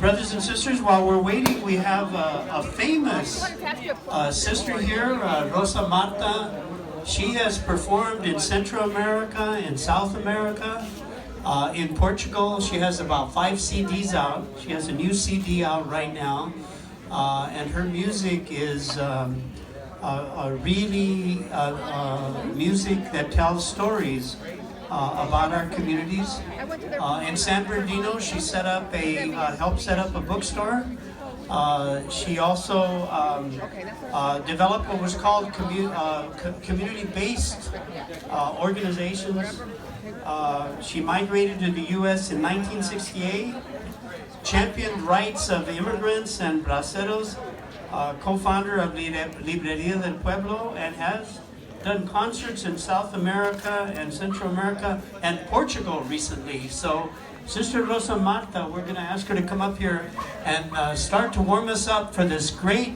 brothers and sisters, while we're waiting, we have a famous sister here, Rosa Marta. She has performed in Central America, in South America, in Portugal. She has about 5 CDs out. She has a new CD out right now. And her music is really music that tells stories about our communities. In San Bernardino, she set up helped set up a bookstore. She also developed what was called community-based organizations. She migrated to the U.S. in 1968, championed rights of immigrants and braceros, co-founder of Libreria del Pueblo, and has done concerts in South America and Central America and Portugal recently. So Sister Rosa Marta, we're going to ask her to come up here and start to warm us up for this great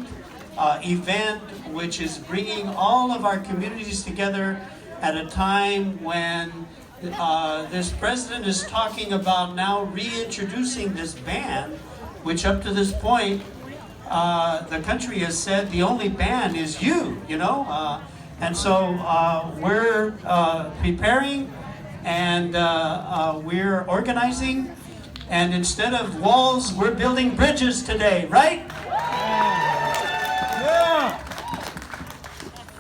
event, which is bringing all of our communities together at a time when this president is talking about now reintroducing this ban, which up to this point, the country has said the only ban is you know. And so we're preparing and we're organizing, and instead of walls, we're building bridges today, right? Yeah.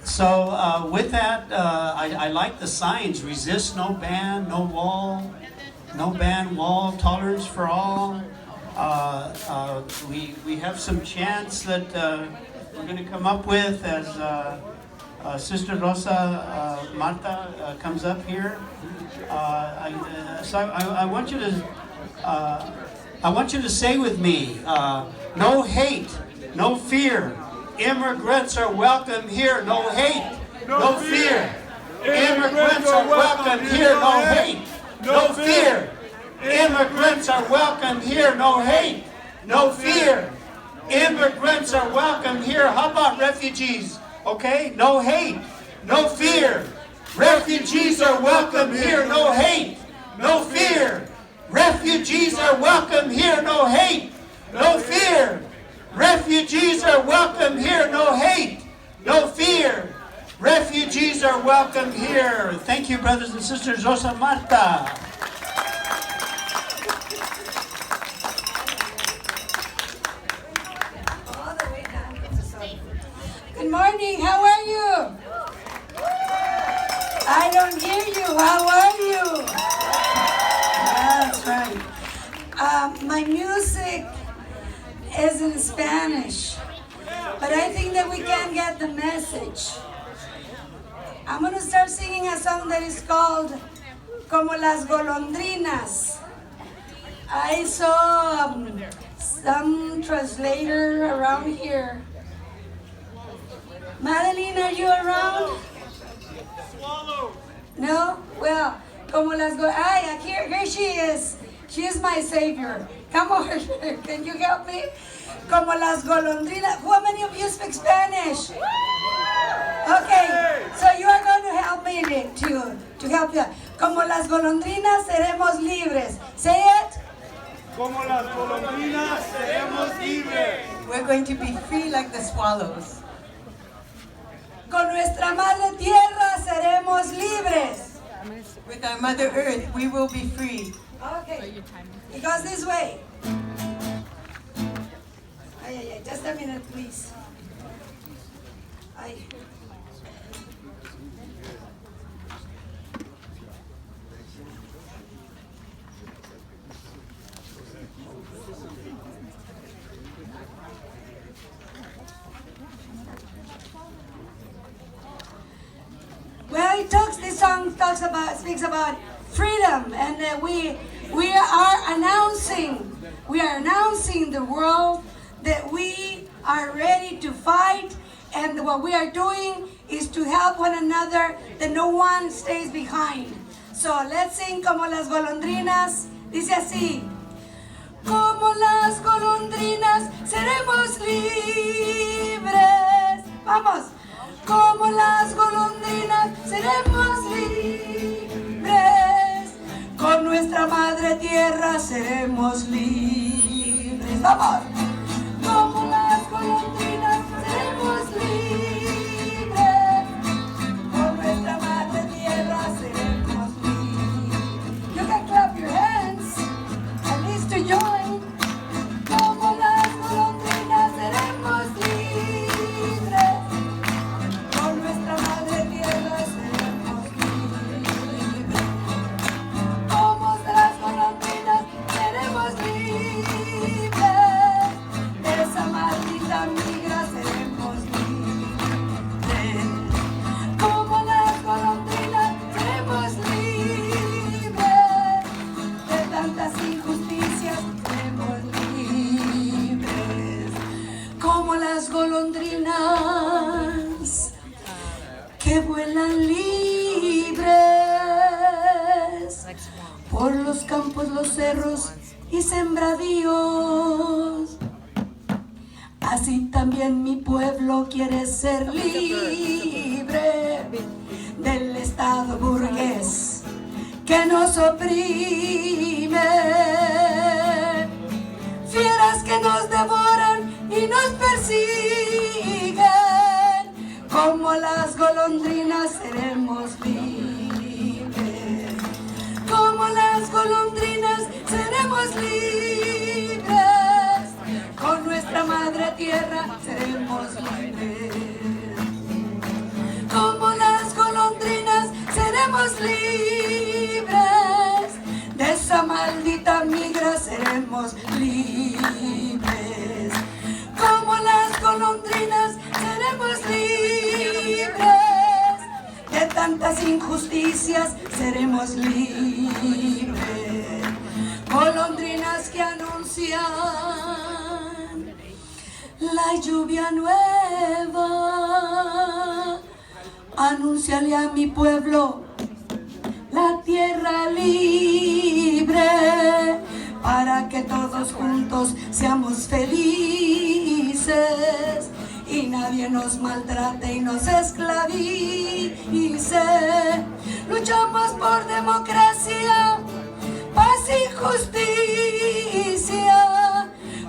So with that, I like the signs: resist, no ban, no wall, no ban, wall, tolerance for all. We have some chants that we're going to come up with as Sister Rosa Marta comes up here. So I want you to say with me, no hate, no fear. Immigrants are welcome here. No hate, no fear. Immigrants are welcome here. No hate, no fear. Immigrants are welcome here. No hate, no fear. Immigrants are welcome here. How about refugees? Okay, no hate, no fear. Refugees are welcome here. No hate, no fear. Refugees are welcome here. No hate, no fear. Refugees are welcome here. No hate, no fear. Refugees are welcome here. Thank you, brothers and sisters. Rosa Marta. Good morning, how are you? I don't hear you, how are you? That's right. My music is in Spanish, but I think that we can get the message. I'm going to start singing a song that is called Como las Golondrinas. I saw some translator around here. Madeline, are you around? Swallow. No? Well, como las here she is. She is my savior. Come over here. Can you help me? Como las golondrinas. How many of you speak Spanish? Okay, so you are going to help me to help you. Como las golondrinas seremos libres. Say it. Como las golondrinas seremos libres. We're going to be free like the swallows. Con nuestra madre tierra seremos libres. With our Mother Earth, we will be free. Okay, it goes this way. Just a minute, please. Well, this song speaks about freedom, and we are announcing the world that we are ready to fight, and what we are doing is to help one another, that no one stays behind. So let's sing Como las golondrinas. Dice así: Como las golondrinas seremos libres. Vamos. Como las golondrinas seremos libres, con nuestra madre tierra seremos libres. libres. ¡Vamos! Como las golondrinas seremos libres, por nuestra madre tierra seremos libres. You can clap your hands, at least to join. Como las golondrinas seremos libres, por nuestra madre tierra seremos libres. Como las golondrinas seremos libres, de esa maldita migra seremos libres. Como las golondrinas seremos libres, de tantas injusticias seremos libres. Como las golondrinas que vuelan libres por los campos, los cerros y sembradíos. Así también mi pueblo quiere ser libre del estado burgués que nos oprime. Fieras que nos devoran y nos persiguen. Como las golondrinas seremos libres. Como las golondrinas seremos libres. Con nuestra madre tierra seremos libres. Como las golondrinas seremos libres. De esa maldita migra seremos libres. Como las golondrinas seremos libres. De tantas injusticias seremos libres. Golondrinas que anuncian la lluvia nueva. Anúnciale a mi pueblo la tierra libre, para que todos juntos seamos felices y nadie nos maltrate y nos esclavice. Luchamos por democracia, paz y justicia.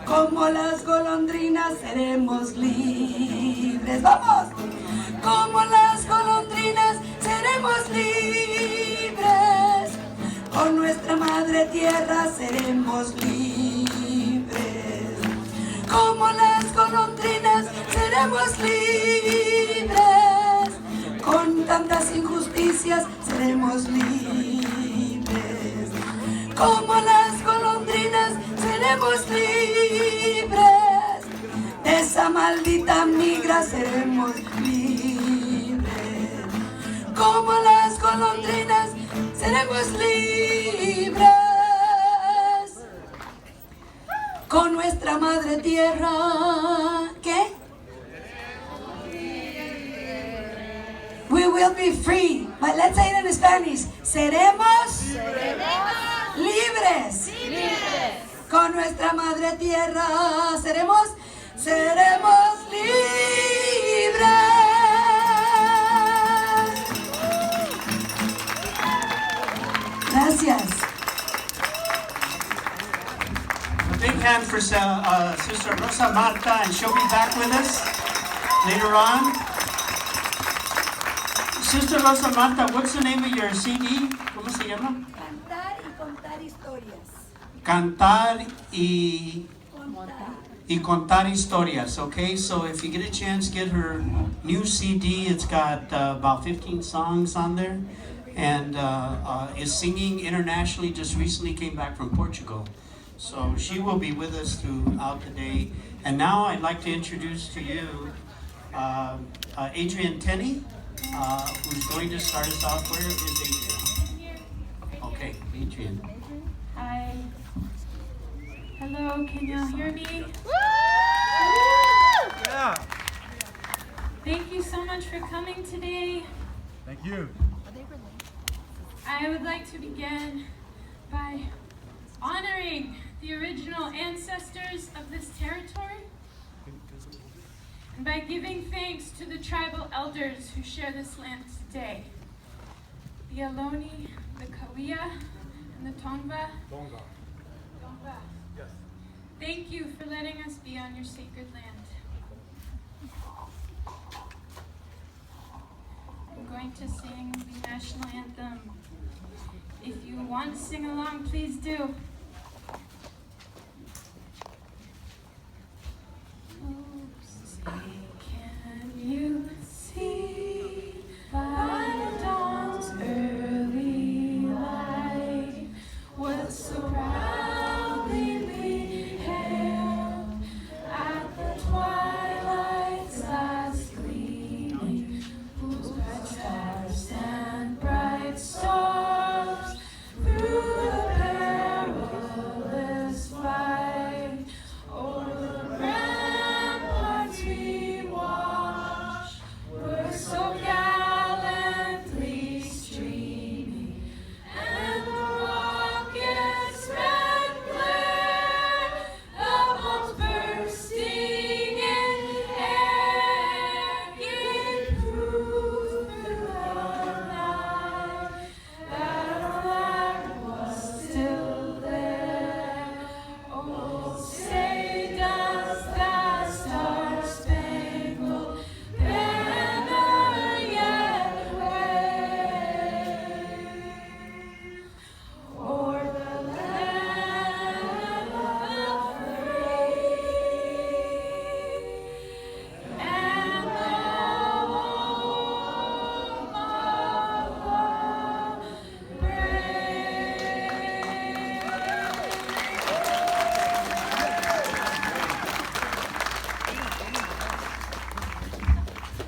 Como las golondrinas seremos libres. ¡Vamos! Como las golondrinas seremos libres. Con nuestra madre tierra seremos libres. Como las golondrinas seremos libres. Con tantas injusticias seremos libres. Como las golondrinas seremos libres. De esa maldita migra seremos libres. Como las golondrinas seremos libres. Con nuestra madre tierra, ¿qué? We will be free. But let's say it in Spanish. Seremos libres. Con nuestra madre tierra seremos libres. Gracias. A big hand for Sister Rosa Marta, and she'll be back with us later on. Sister Rosa Marta, what's the name of your CD? ¿Cómo se llama? Cantar y contar historias. Cantar y contar historias. Okay, so if you get a chance, get her new CD. It's got about 15 songs on there, and is singing internationally. Just recently came back from Portugal, so she will be with us throughout the day. And now I'd like to introduce to you Adrian Tenney, who's going to start us off. Where is Adrian? Okay, Adrian. Hi. Hello, can y'all hear me? Yeah. Thank you so much for coming today. Thank you. I would like to begin by honoring the original ancestors of this territory and by giving thanks to the tribal elders who share this land today. The Aloni, the Kawia, and the Tongva. Tonga. Tongva. Yes. Thank you for letting us be on your sacred land. I'm going to sing the national anthem. If you want to sing along, please do. Can you see by the dawn's early light what so proudly we hailed at the twilight's last gleaming, whose bright stars and bright stars through the perilous fight over the ramparts we watched were so gallantly streaming, and the rocket's red glare, the bombs bursting in air, gave proof through the night that our flag was still there. Oh, say does that star-spangled banner yet wave o'er the land of the free and the home of the brave.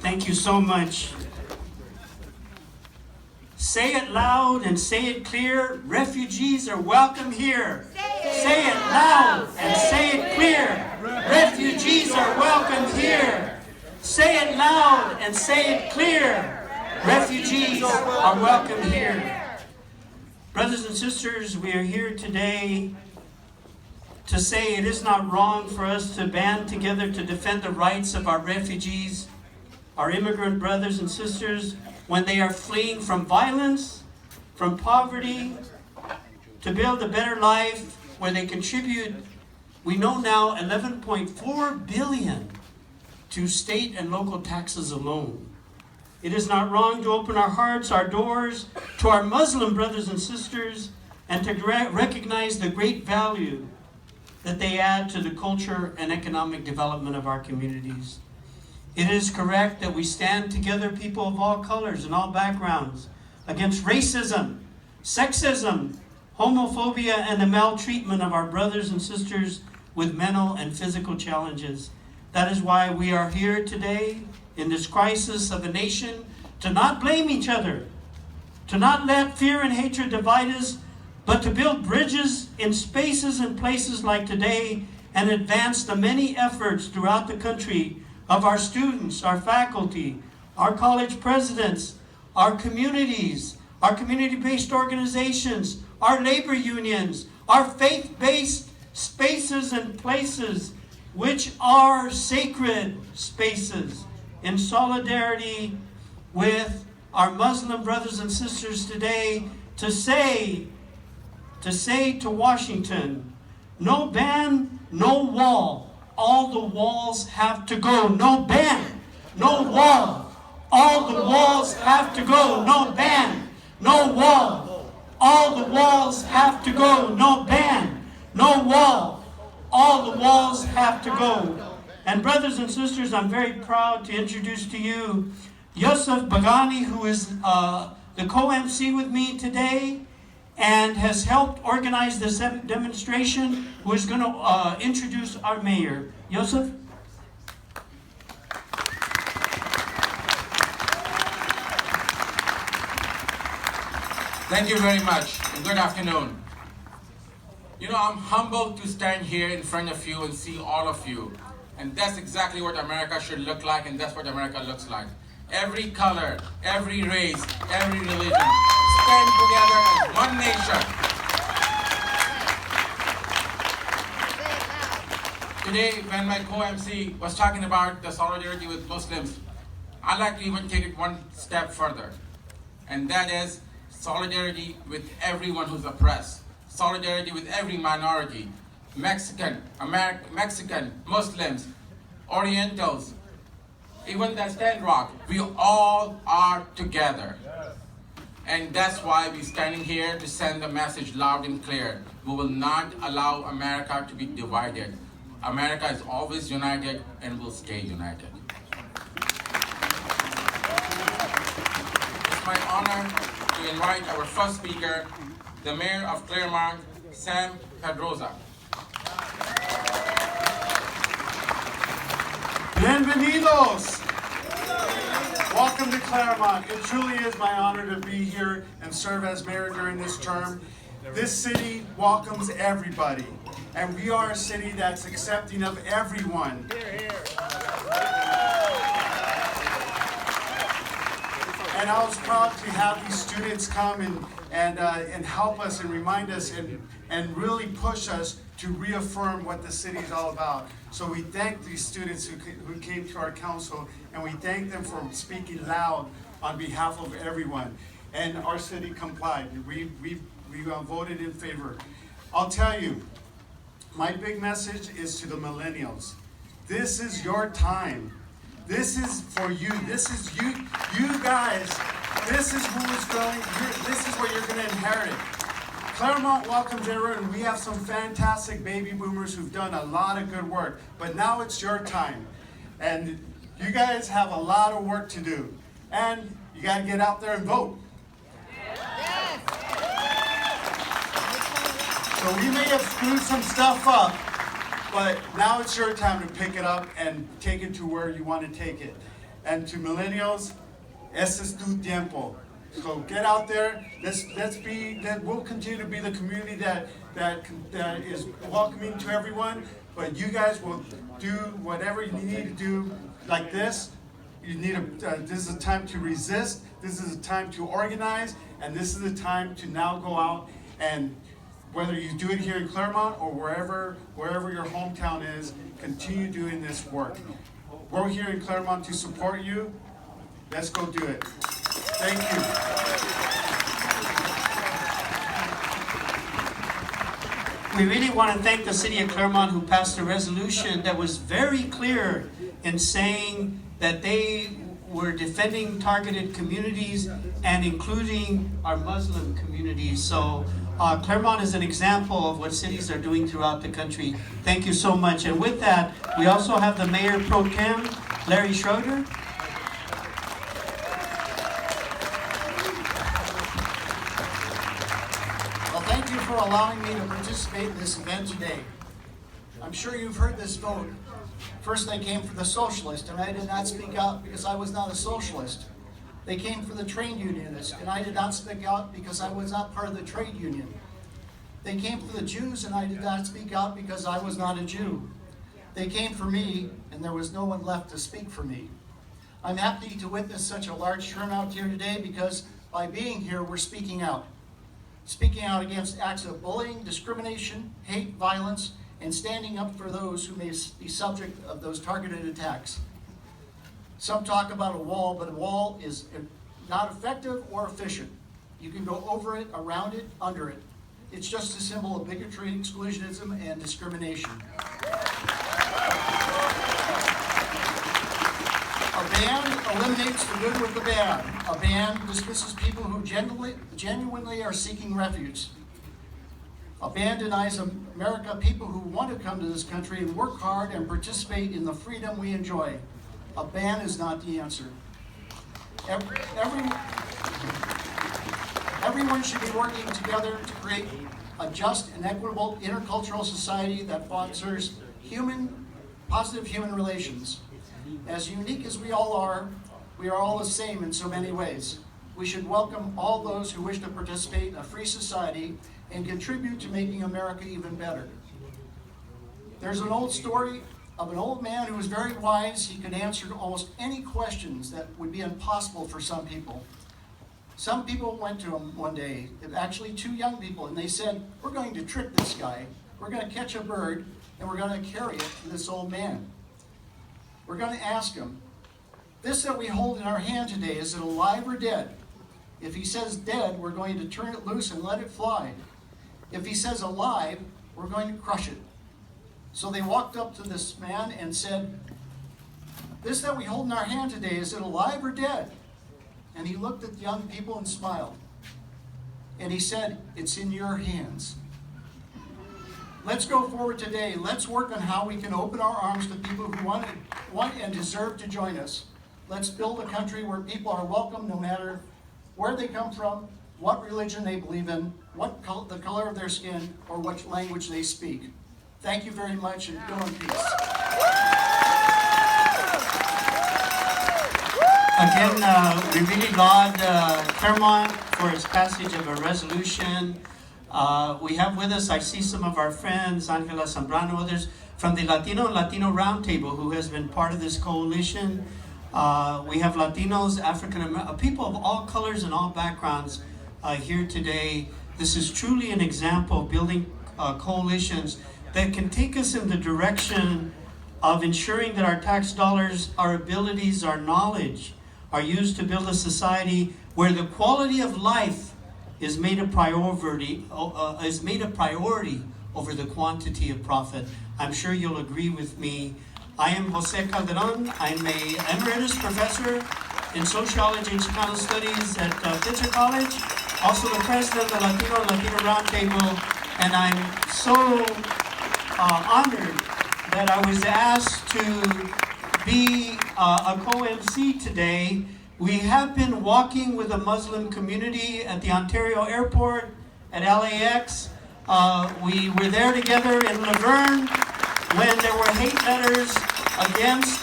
Thank you so much. Say it loud and say it clear. Refugees are welcome here. Say it loud and say it clear. Refugees are welcome here. Say it loud and say it clear. Refugees are welcome here. Brothers and sisters, we are here today to say it is not wrong for us to band together to defend the rights of our refugees, our immigrant brothers and sisters, when they are fleeing from violence, from poverty, to build a better life where they contribute, we know now, 11.4 billion to state and local taxes alone. It is not wrong to open our hearts, our doors to our Muslim brothers and sisters, and to recognize the great value that they add to the culture and economic development of our communities. It is correct that we stand together, people of all colors and all backgrounds, against racism, sexism, homophobia, and the maltreatment of our brothers and sisters with mental and physical challenges. That is why we are here today in this crisis of a nation, to not blame each other, to not let fear and hatred divide us, but to build bridges in spaces and places like today and advance the many efforts throughout the country of our students, our faculty, our college presidents, our communities, our community-based organizations, our labor unions, our faith-based spaces and places, which are sacred spaces, in solidarity with our Muslim brothers and sisters today, to say to Washington, no ban, no wall. All the walls have to go. No ban, no wall. All the walls have to go. No ban, no wall. All the walls have to go. No ban, no wall. All the walls have to go. And brothers and sisters, I'm very proud to introduce to you Yousef Bhaghani, who is the co-MC with me today and has helped organize this demonstration, who is going to introduce our mayor. Yousef? Thank you very much, and good afternoon. You know, I'm humbled to stand here in front of you and see all of you. And that's exactly what America should look like, and that's what America looks like. Every color, every race, every religion, stand together as one nation. Today, when my co-MC was talking about the solidarity with Muslims, I'd like to even take it one step further. And that is solidarity with everyone who's oppressed, solidarity with every minority. Mexican, Muslims, Orientals, even the Stand Rock, we all are together. And that's why we're standing here to send the message loud and clear. We will not allow America to be divided. America is always united and will stay united. It's my honor to invite our first speaker, the Mayor of Claremont, Pedroza. Bienvenidos! Welcome to Claremont. It truly is my honor to be here and serve as mayor during this term. This city welcomes everybody, and we are a city that's accepting of everyone. And I was proud to have these students come and help us and remind us and really push us to reaffirm what the city is all about. So we thank these students who came to our council, and we thank them for speaking loud on behalf of everyone. And our city complied. We voted in favor. I'll tell you, my big message is to the millennials. This is your time. This is for you. This is you guys. This is this is what you're going to inherit. Claremont welcomes everyone, and we have some fantastic baby boomers who've done a lot of good work. But now it's your time. And you guys have a lot of work to do. And you got to get out there and vote. Yes. So we may have screwed some stuff up, but now it's your time to pick it up and take it to where you want to take it. And to millennials, ese es tu tiempo. So get out there. We'll continue to be the community that is welcoming to everyone. But you guys will do whatever you need to do. Like this, this is a time to resist. This is a time to organize, and this is a time to now go out and, whether you do it here in Claremont or wherever your hometown is, continue doing this work. We're here in Claremont to support you. Let's go do it. Thank you. We really want to thank the city of Claremont, who passed a resolution that was very clear in saying that they were defending targeted communities and including our Muslim communities. So Claremont is an example of what cities are doing throughout the country. Thank you so much. And with that, we also have the Mayor Pro Tem, Larry Schroeder. Thank you for allowing me to participate in this event today. I'm sure you've heard this vote. First they came for the socialist, and I did not speak out because I was not a socialist. They came for the trade unionist, and I did not speak out because I was not part of the trade union. They came for the Jews, and I did not speak out because I was not a Jew. They came for me, and there was no one left to speak for me. I'm happy to witness such a large turnout here today because by being here, we're speaking out. Speaking out against acts of bullying, discrimination, hate, violence, and standing up for those who may be subject of those targeted attacks. Some talk about a wall, but a wall is not effective or efficient. You can go over it, around it, under it. It's just a symbol of bigotry, exclusionism, and discrimination. A ban eliminates the good with the bad. A ban dismisses people who genuinely are seeking refuge. A ban denies America people who want to come to this country and work hard and participate in the freedom we enjoy. A ban is not the answer. Everyone should be working together to create a just and equitable intercultural society that fosters positive human relations. As unique as we are all the same in so many ways. We should welcome all those who wish to participate in a free society and contribute to making America even better. There's an old story of an old man who was very wise. He could answer almost any questions that would be impossible for some people. Some people went to him one day, actually two young people, and they said, "We're going to trick this guy. We're going to catch a bird, and we're going to carry it to this old man. We're going to ask him, this that we hold in our hand today, is it alive or dead? If he says dead, we're going to turn it loose and let it fly. If he says alive, we're going to crush it So they walked up to this man and said, "This that we hold in our hand today, is it alive or dead?" And he looked at the young people and smiled. And he said, "It's in your hands." Let's go forward today. Let's work on how we can open our arms to people who want and deserve to join us. Let's build a country where people are welcome no matter where they come from, what religion they believe in, the color of their skin, or what language they speak. Thank you very much, and go in peace. Again, we really laud Claremont for its passage of a resolution. We have with us, I see some of our friends, Angela Zambrano, others, from the Latino Roundtable, who has been part of this coalition. We have Latinos, people of all colors and all backgrounds here today. This is truly an example of building coalitions that can take us in the direction of ensuring that our tax dollars, our abilities, our knowledge are used to build a society where the quality of life is made a priority over the quantity of profit. I'm sure you'll agree with me. I am Jose Calderon. I'm a Emeritus Professor in Sociology and Chicano Studies at Pitzer College, also the President of the Latino Roundtable, and I'm so honored that I was asked to be a co-MC today. We have been walking with the Muslim community at the Ontario airport, at LAX. We were there together in Laverne when there were hate letters against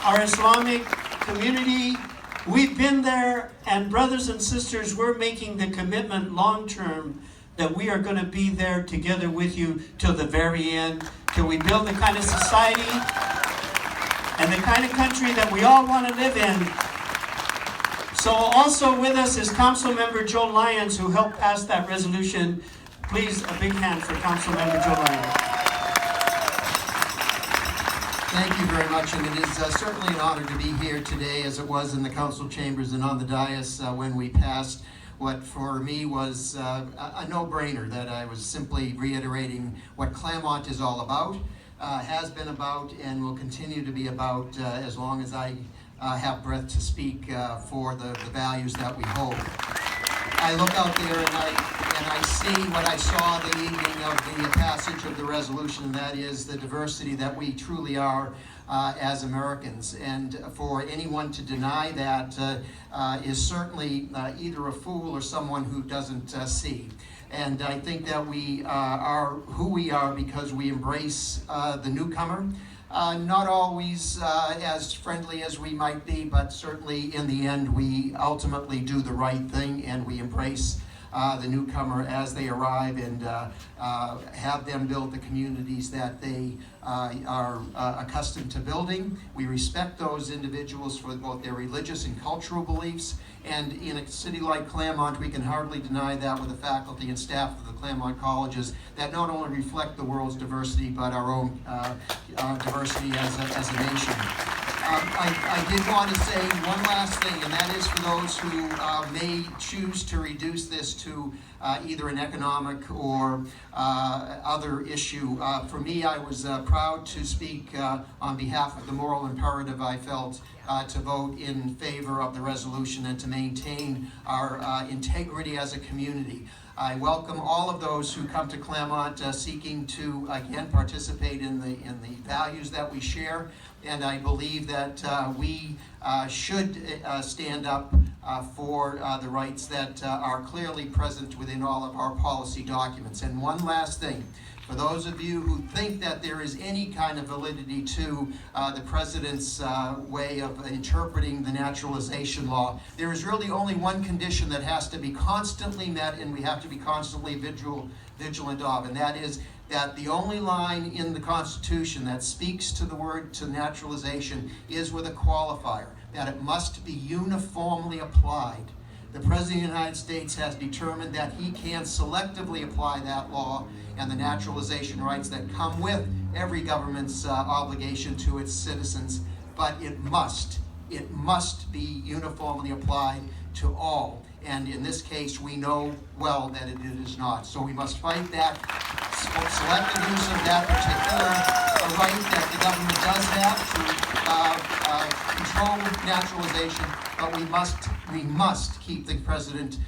our Islamic community. We've been there, and brothers and sisters, we're making the commitment long-term that we are going to be there together with you till the very end, till we build the kind of society and the kind of country that we all want to live in. So also with us is Council Member Joe Lyons, who helped pass that resolution. Please, a big hand for Council Member Joe Lyons. Thank you very much, and it is certainly an honor to be here today, as it was in the council chambers and on the dais when we passed what for me was a no-brainer, that I was simply reiterating what Claremont is all about, has been about, and will continue to be about as long as I have breath to speak for the values that we hold. I look out there and I see what I saw the evening of the passage of the resolution, and that is the diversity that we truly are as Americans. And for anyone to deny that is certainly either a fool or someone who doesn't see. And I think that we are who we are because we embrace the newcomer. Not always as friendly as we might be, but certainly in the end we ultimately do the right thing, and we embrace the newcomer as they arrive and have them build the communities that they are accustomed to building. We respect those individuals for both their religious and cultural beliefs, and in a city like Claremont, we can hardly deny that with the faculty and staff of the Claremont colleges that not only reflect the world's diversity, but our own diversity as a nation. I did want to say one last thing, and that is for those who may choose to reduce this to either an economic or other issue. For me, I was proud to speak on behalf of the moral imperative I felt to vote in favor of the resolution and to maintain our integrity as a community. I welcome all of those who come to Claremont seeking to, again, participate in the values that we share, and I believe that we should stand up for the rights that are clearly present within all of our policy documents. And one last thing. For those of you who think that there is any kind of validity to the President's way of interpreting the naturalization law, there is really only one condition that has to be constantly met and we have to be constantly vigilant of, and that is that the only line in the Constitution that speaks to the word to naturalization is with a qualifier, that it must be uniformly applied. The President of the United States has determined that he can selectively apply that law and the naturalization rights that come with every government's obligation to its citizens, but it must be uniformly applied to all. and in this case, we know well that it is not. So we must fight that selective use of that particular right that the government does have to control naturalization, but we must keep the president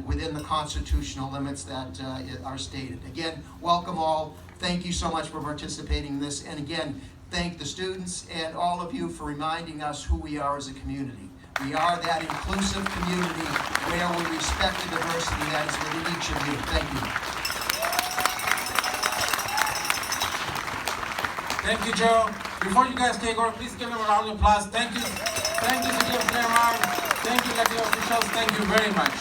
within the constitutional limits that are stated. Again, welcome all. Thank you so much for participating in this, and again, thank the students and all of you for reminding us who we are as a community. We are that inclusive community where we respect the diversity that is within each of you. Thank you. Thank you, Joe. Before you guys take over, please give them a round of applause. Thank you. Thank you, City of Claremont. Thank you, Latino officials. Thank you very much.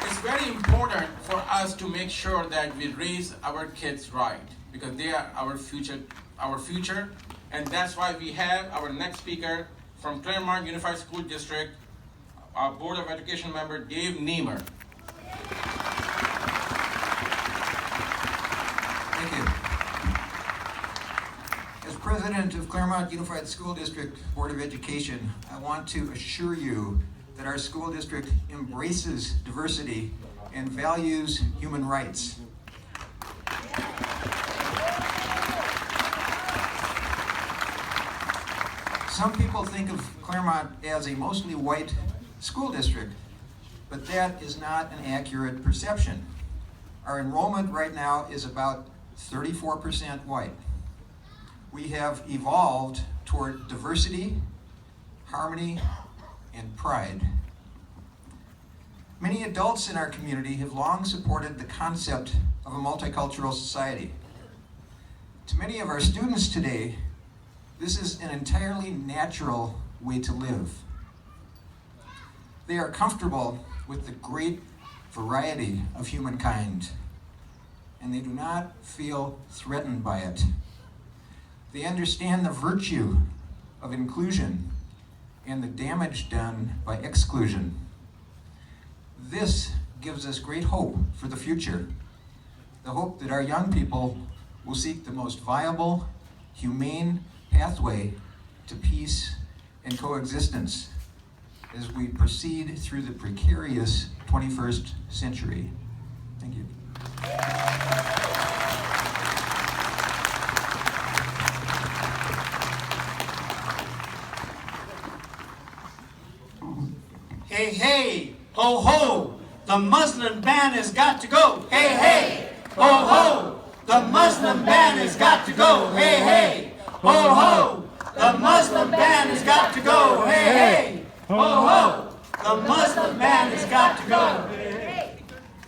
It's very important for us to make sure that we raise our kids right, because they are our future, and that's why we have our next speaker from Claremont Unified School District, our Board of Education member, Dave Nemer. Thank you. As president of Claremont Unified School District Board of Education, I want to assure you that our school district embraces diversity and values human rights. Some people think of Claremont as a mostly white school district, but that is not an accurate perception. Our enrollment right now is about 34% white. We have evolved toward diversity, harmony, and pride. Many adults in our community have long supported the concept of a multicultural society. To many of our students today, this is an entirely natural way to live. They are comfortable with the great variety of humankind, and they do not feel threatened by it. They understand the virtue of inclusion and the damage done by exclusion. This gives us great hope for the future, the hope that our young people will seek the most viable, humane pathway to peace and coexistence as we proceed through the precarious 21st century. Thank you. Hey, hey, ho, ho, the Muslim ban has got to go. Hey, hey, ho, ho, the Muslim ban has got to go. Hey, hey, ho, ho, the Muslim ban has got to go. Hey, hey, ho, ho, the Muslim ban has got to go.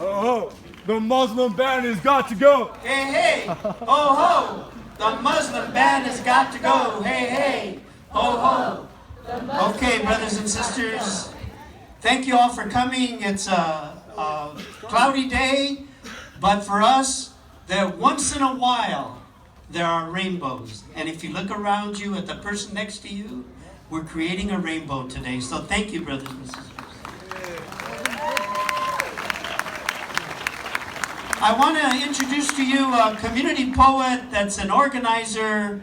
Ho, ho, the Muslim ban has got to go. Hey, hey, ho, ho, the Muslim ban has got to go. Hey, hey, ho, ho. Okay, brothers and sisters, thank you all for coming. It's a cloudy day, but for us, once in a while, there are rainbows. And if you look around you at the person next to you, we're creating a rainbow today. So thank you, brothers and sisters. I want to introduce to you a community poet that's an organizer,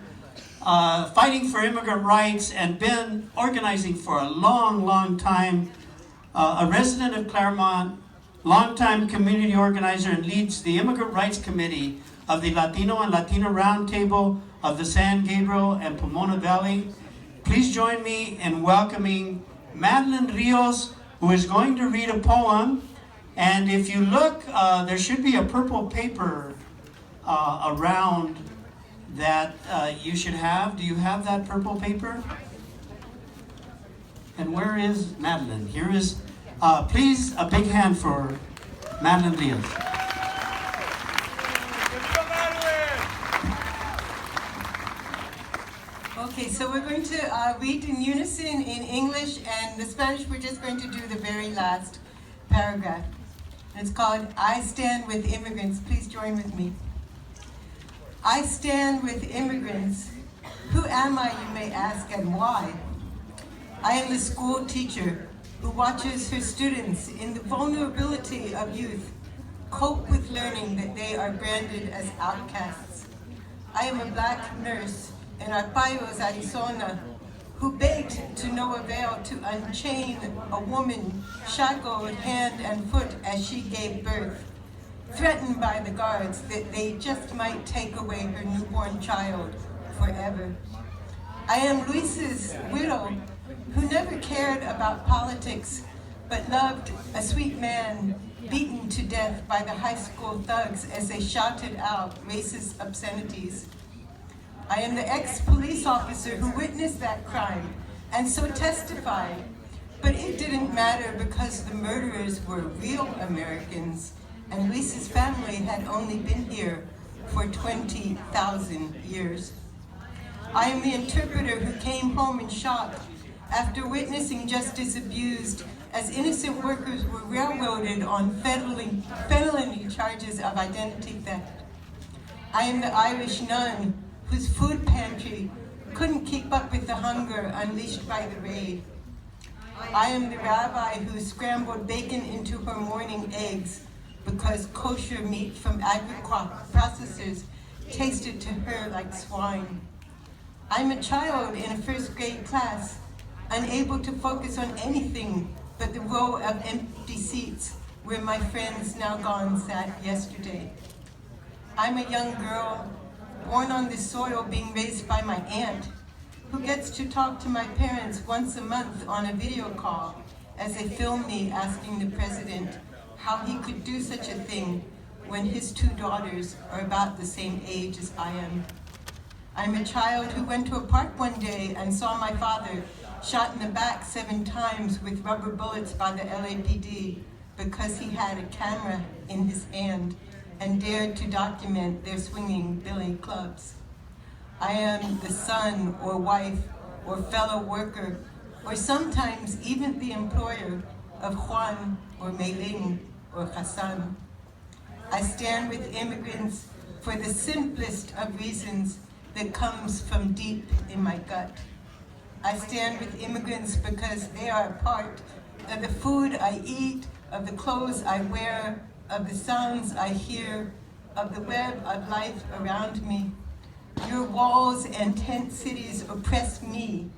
fighting for immigrant rights and been organizing for a long, long time. A resident of Claremont, longtime community organizer, and leads the Immigrant Rights Committee of the Latino and Latina Roundtable of the San Gabriel and Pomona Valley. Please join me in welcoming Madeline Rios, who is going to read a poem. And if you look, there should be a purple paper around that you should have. Do you have that purple paper? And where is Madeline? Here is, please, a big hand for Madeline Rios. Okay, so we're going to read in unison in English, and the Spanish we're just going to do the very last paragraph. It's called I Stand with Immigrants. Please join with me. I stand with immigrants. Who am I, you may ask, and why? I am the school teacher who watches her students in the vulnerability of youth cope with learning that they are branded as outcasts. I am a black nurse in Arpaio's, Arizona, who begged to no avail to unchain a woman shackled hand and foot as she gave birth, threatened by the guards that they just might take away her newborn child forever. I am Luis's widow, who never cared about politics, but loved a sweet man beaten to death by the high school thugs as they shouted out racist obscenities. I am the ex-police officer who witnessed that crime and so testified, but it didn't matter because the murderers were real Americans and Luis's family had only been here for 20,000 years. I am the interpreter who came home in shock after witnessing justice abused as innocent workers were railroaded on felony charges of identity theft. I am the Irish nun whose food pantry couldn't keep up with the hunger unleashed by the raid. I am the rabbi who scrambled bacon into her morning eggs because kosher meat from agri-processors tasted to her like swine. I'm a child in a first grade class, unable to focus on anything but the row of empty seats where my friends now gone sat yesterday. I'm a young girl born on this soil being raised by my aunt, who gets to talk to my parents once a month on a video call as they film me asking the president how he could do such a thing when his two daughters are about the same age as I am. I'm a child who went to a park one day and saw my father shot in the back 7 times with rubber bullets by the LAPD because he had a camera in his hand and dared to document their swinging billy clubs. I am the son or wife or fellow worker, or sometimes even the employer of Juan or Meilin or Hassan. I stand with immigrants for the simplest of reasons that comes from deep in my gut. I stand with immigrants because they are a part of the food I eat, of the clothes I wear, of the sounds I hear, of the web of life around me. Your walls and tent cities oppress me.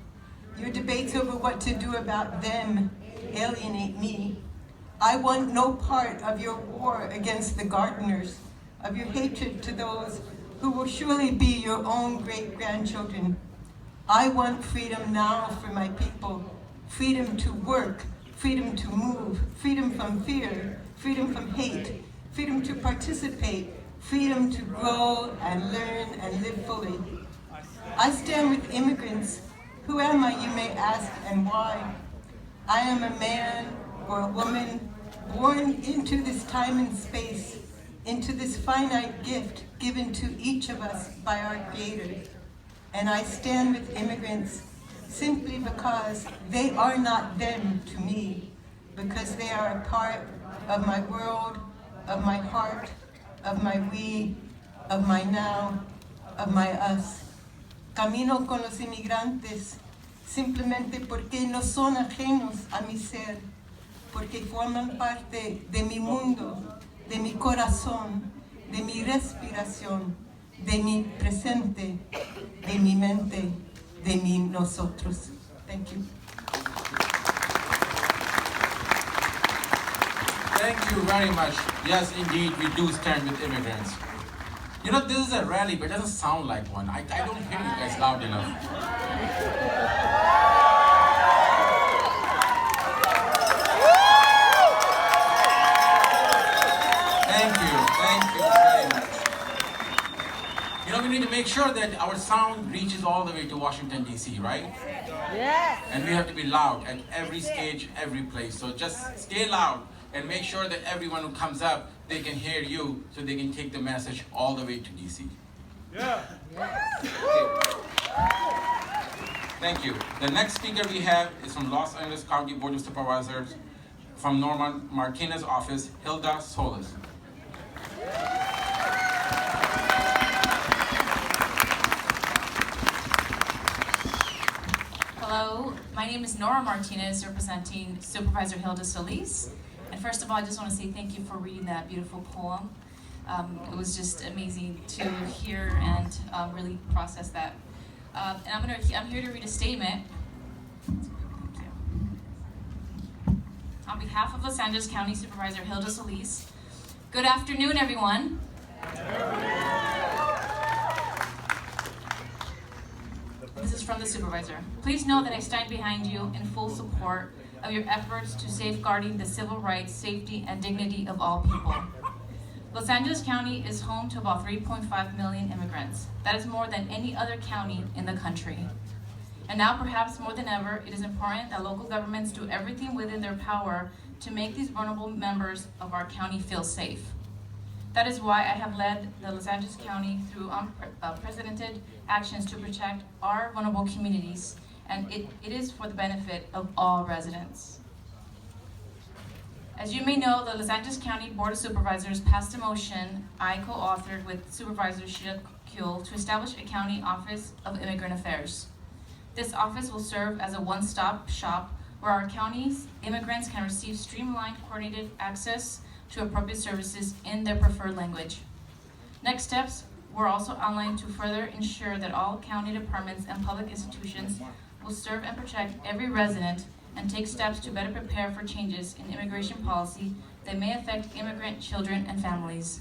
Your debates over what to do about them alienate me. I want no part of your war against the gardeners, of your hatred to those who will surely be your own great-grandchildren. I want freedom now for my people, freedom to work, freedom to move, freedom from fear, freedom from hate, freedom to participate, freedom to grow and learn and live fully. I stand with immigrants. Who am I, you may ask, and why? I am a man or a woman born into this time and space, into this finite gift given to each of us by our Creator. And I stand with immigrants simply because they are not them to me, because they are a part of my world, of my heart, of my we, of my now, of my us. Camino con los inmigrantes simplemente porque no son ajenos a mi ser, porque forman parte de mi mundo, de mi corazón, de mi respiración, de mi presente, de mi mente, de mi nosotros. Thank you. Thank you very much. Yes, indeed, we do stand with immigrants. You know, this is a rally, but it doesn't sound like one. I don't hear you guys loud enough. Thank you very much. You know, we need to make sure that our sound reaches all the way to Washington, D.C., right? Yes. And we have to be loud at every stage, every place. So just stay loud and make sure that everyone who comes up, they can hear you so they can take the message all the way to D.C. Yeah. Okay. Thank you. The next speaker we have is from Los Angeles County Board of Supervisors, from Norma Martinez office, Hilda Solis. Hello, my name is Norma Martinez, representing Supervisor Hilda Solis. And first of all, I just want to say thank you for reading that beautiful poem. It was just amazing to hear and really process that. And I'm here to read a statement on behalf of Los Angeles County Supervisor Hilda Solis. Good afternoon, everyone. This is from the supervisor. Please know that I stand behind you in full support of your efforts to safeguarding the civil rights, safety, and dignity of all people. Los Angeles County is home to about 3.5 million immigrants. That is more than any other county in the country. And now, perhaps more than ever, it is important that local governments do everything within their power to make these vulnerable members of our county feel safe. That is why I have led the Los Angeles County through unprecedented actions to protect our vulnerable communities, and it is for the benefit of all residents. As you may know, the Los Angeles County Board of Supervisors passed a motion I co-authored with Supervisor Sheila Kuehl to establish a County Office of Immigrant Affairs. This office will serve as a one-stop shop where our county's immigrants can receive streamlined, coordinated access to appropriate services in their preferred language. Next steps were also outlined to further ensure that all county departments and public institutions will serve and protect every resident and take steps to better prepare for changes in immigration policy that may affect immigrant children and families.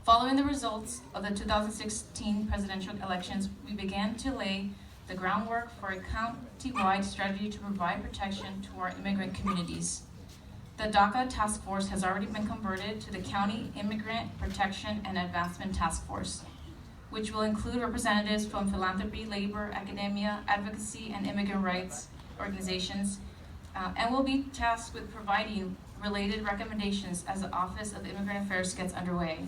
Following the results of the 2016 presidential elections, we began to lay the groundwork for a county-wide strategy to provide protection to our immigrant communities. The DACA Task Force has already been converted to the County Immigrant Protection and Advancement Task Force, which will include representatives from philanthropy, labor, academia, advocacy, and immigrant rights organizations, and will be tasked with providing related recommendations as the Office of Immigrant Affairs gets underway.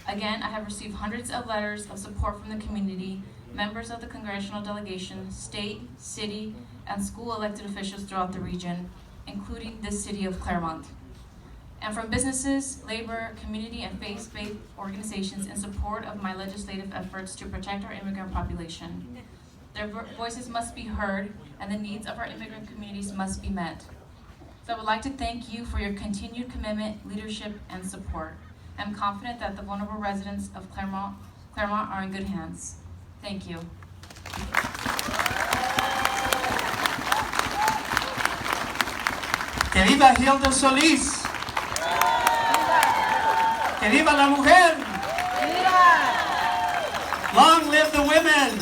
Again, I have received hundreds of letters of support from the community, members of the congressional delegation, state, city, and school elected officials throughout the region, including this city of Claremont, and from businesses, labor, community, and faith-based organizations in support of my legislative efforts to protect our immigrant population. Their voices must be heard, and the needs of our immigrant communities must be met. So I would like to thank you for your continued commitment, leadership, and support. I'm confident that the vulnerable residents of Claremont are in good hands. Thank you. ¡Que viva Hilda Solis! ¡Que viva la mujer! Long live the women!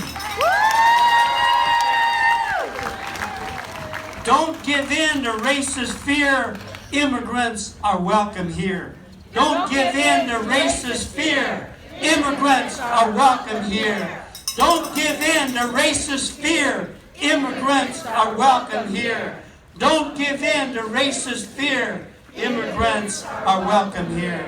Don't give in to racist fear. Immigrants are welcome here. Don't give in to racist fear. Immigrants are welcome here. Don't give in to racist fear. Immigrants are welcome here. Don't give in to racist fear. Immigrants are welcome here.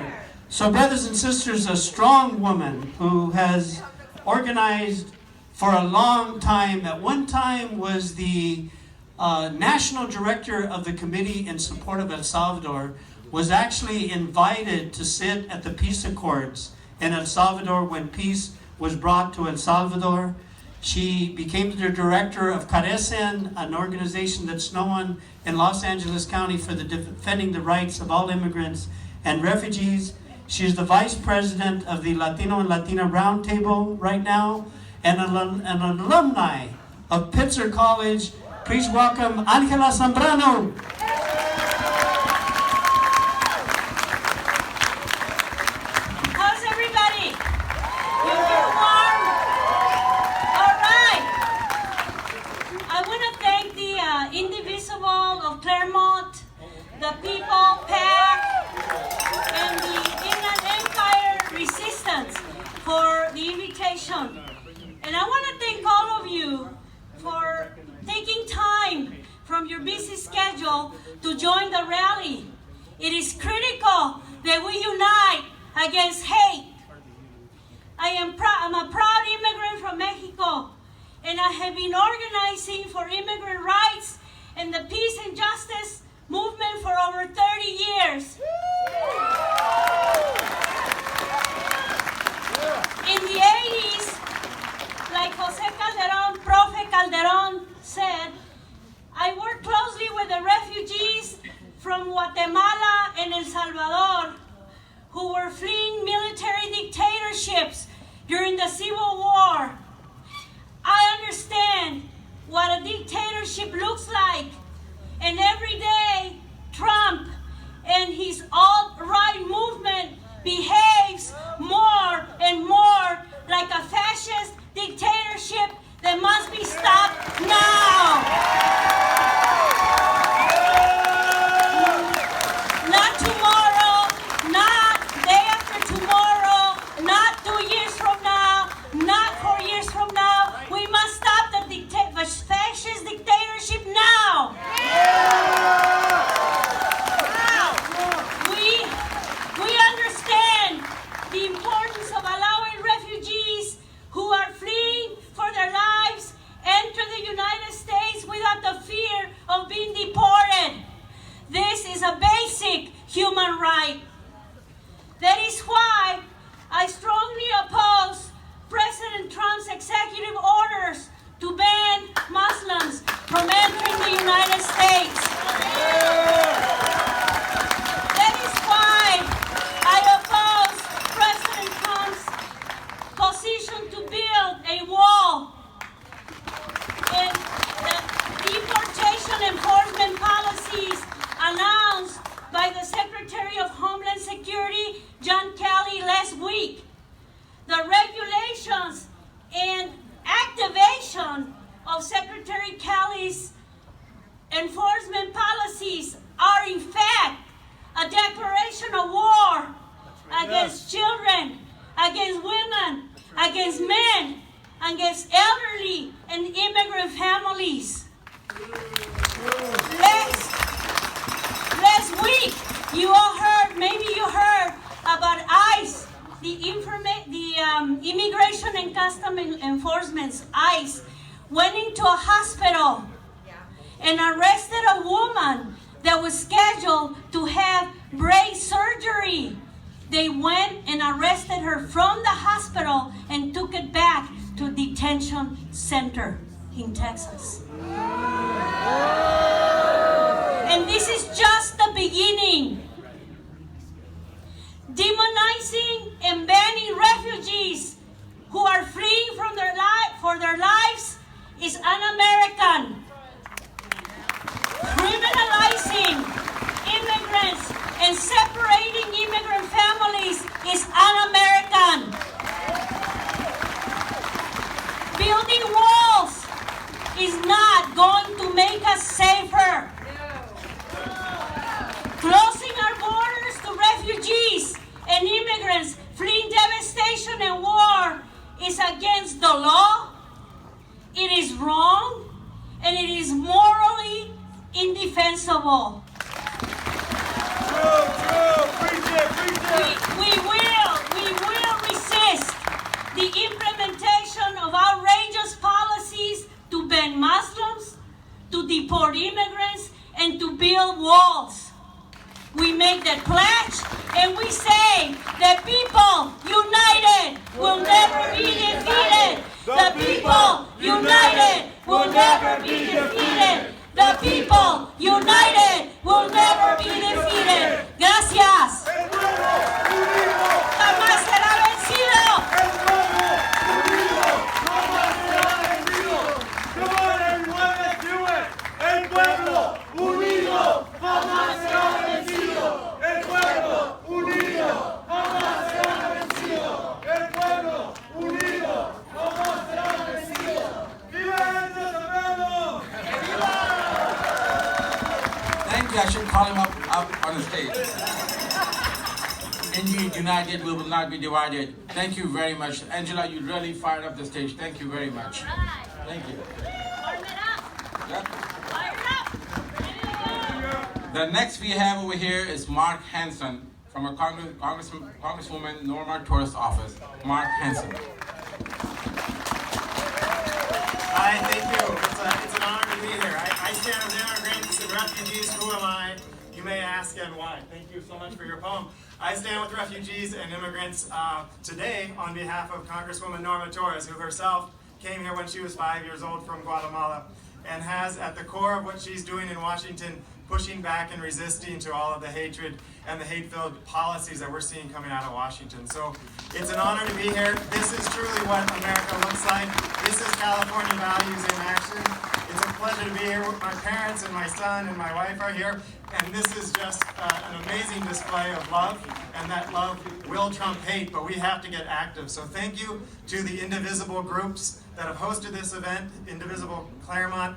So, brothers and sisters, a strong woman who has organized for a long time, at one time was the national director of the Committee in Support of El Salvador, was actually invited to sit at the peace accords in El Salvador when peace was brought to El Salvador. She became the director of Carecen, an organization that's known in Los Angeles County for defending the rights of all immigrants and refugees. She's the vice president of the Latino and Latina Roundtable right now, and an alumni of Pitzer College. Please welcome Angela Zambrano. How's everybody? You feel warm? All right. I want to thank the Indivisible of Claremont, the People PAC, and the Inland Empire Resistance for the invitation. And I want to thank all of you for taking time from your busy schedule to join the rally. It is critical that we unite against hate. I'm a proud immigrant from Mexico, and I have been organizing for immigrant rights and the peace and justice movement for over 30 years. In the 80s, like Jose Calderon, Profe Calderon said, I worked closely with the refugees from Guatemala and El Salvador who were fleeing military dictatorships during the Civil War. I understand what a dictatorship looks like, and every day is why I strongly oppose President Trump's executive orders to ban Muslims from entering the United States. That is why I oppose President Trump's position to build a wall. And the deportation enforcement policies announced by the Secretary of Homeland Security, John Kelly, last week. The regulations and activation of Secretary Kelly's enforcement policies are in fact a declaration of war against children, against women, against men, against elderly and immigrant families. Last week, you all heard, maybe you heard about ICE, the Immigration and Customs Enforcement, ICE, went into a hospital and arrested a woman that was scheduled to have brain surgery. They went and arrested her from the hospital and took it back to a detention center in Texas. And this is just the beginning. Demonizing and banning refugees who are fleeing from for their lives is un-American. Criminalizing immigrants and separating immigrant families is un-American. Building walls is not going to make us safer. Closing our borders to refugees and immigrants fleeing devastation and war is against the law. It is wrong, and it is morally indefensible. We will resist the implementation of outrageous policies to ban Muslims, to deport immigrants, and to build walls. We make that pledge, and we say that people united will never be defeated. The people united will never be defeated. The people united will never be defeated. Gracias. Jamás será vencido. Come on, everyone, let's do it. El pueblo unido jamás será vencido. El pueblo unido jamás será vencido. El pueblo unido jamás será vencido. ¡Viva el Zambrano! Thank you. I should call him up on the stage. Indeed, united, we will not be divided. Thank you very much. Angela, you really fired up the stage. Thank you very much. Thank you. Yep. The next we have over here is Mark Hansen from a Congresswoman Norma Torres' office. Mark Hansen. Hi, thank you. It's an honor to be here. I stand with immigrants and refugees. Who am I? You may ask, and why. Thank you so much for your poem. I stand with refugees and immigrants today on behalf of Congresswoman Norma Torres, who herself came here when she was 5 years old from Guatemala, and has at the core of what she's doing in Washington, pushing back and resisting to all of the hatred and the hate-filled policies that we're seeing coming out of Washington. So it's an honor to be here. This is truly what America looks like. This is California values in action. It's a pleasure to be here with my parents, and my son and my wife are here. And this is just an amazing display of love, and that love will trump hate, but we have to get active. So thank you to the Indivisible groups that have hosted this event, Indivisible Claremont,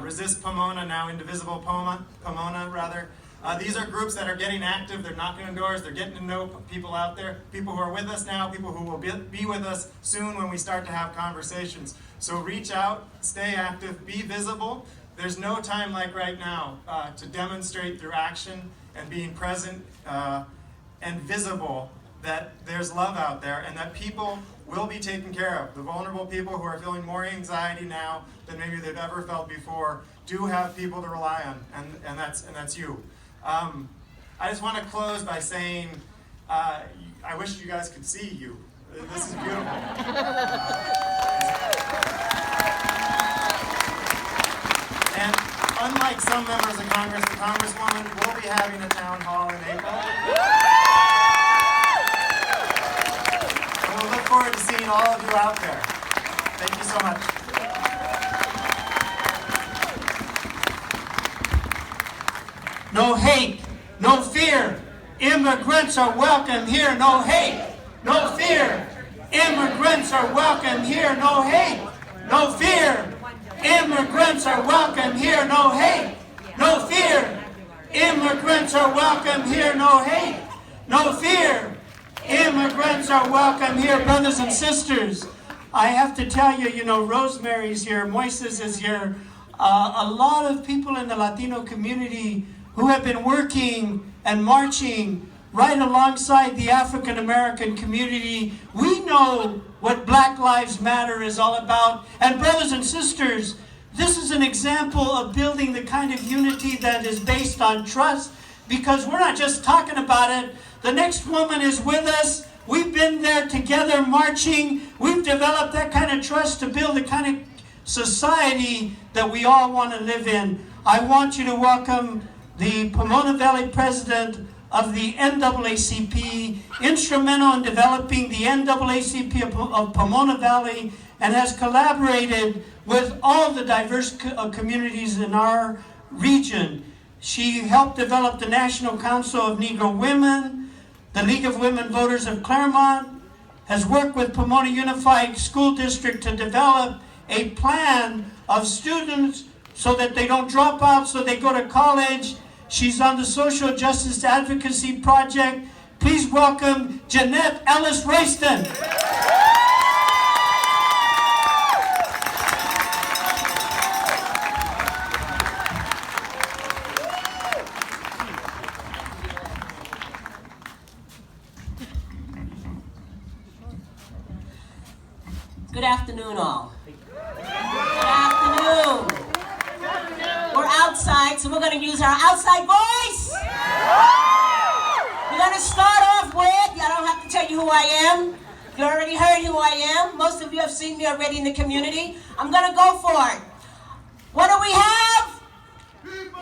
Resist Pomona, now Indivisible Pomona rather. These are groups that are getting active, they're knocking on doors, they're getting to know people out there, people who are with us now, people who will be with us soon when we start to have conversations. So reach out, stay active, be visible. There's no time like right now to demonstrate through action and being present and visible that there's love out there and that people will be taken care of. The vulnerable people who are feeling more anxiety now than maybe they've ever felt before do have people to rely on, and that's you. I just want to close by saying I wish you guys could see you. This is beautiful. And unlike some members of Congress, the Congresswoman will be having a town hall in April. And we'll look forward to seeing all of you out there. Thank you so much. No hate, no fear. Immigrants are welcome here. No hate, no fear. Immigrants are welcome here. No hate, no fear. Immigrants are welcome here. No hate, no fear. Immigrants are welcome here. No hate, no fear. Immigrants are welcome here. Brothers and sisters, I have to tell you, Rosemary's here, Moises is here. A lot of people in the Latino community who have been working and marching right alongside the African American community. We know what Black Lives Matter is all about. And brothers and sisters, this is an example of building the kind of unity that is based on trust, because we're not just talking about it. The next woman is with us. We've been there together marching. We've developed that kind of trust to build the kind of society that we all want to live in. I want you to welcome the Pomona Valley president of the NAACP, instrumental in developing the NAACP of Pomona Valley, and has collaborated with all the diverse communities in our region. She helped develop the National Council of Negro Women, the League of Women Voters of Claremont, has worked with Pomona Unified School District to develop a plan of students so that they don't drop out, so they go to college. She's on the Social Justice Advocacy Project. Please welcome Jeanette Ellis Royston. Good afternoon, all. Good afternoon. We're outside, so we're going to use our outside voice. We're going to start off with, I don't have to tell you who I am. You already heard who I am. Most of you have seen me already in the community. I'm going to go for it. What do we have? People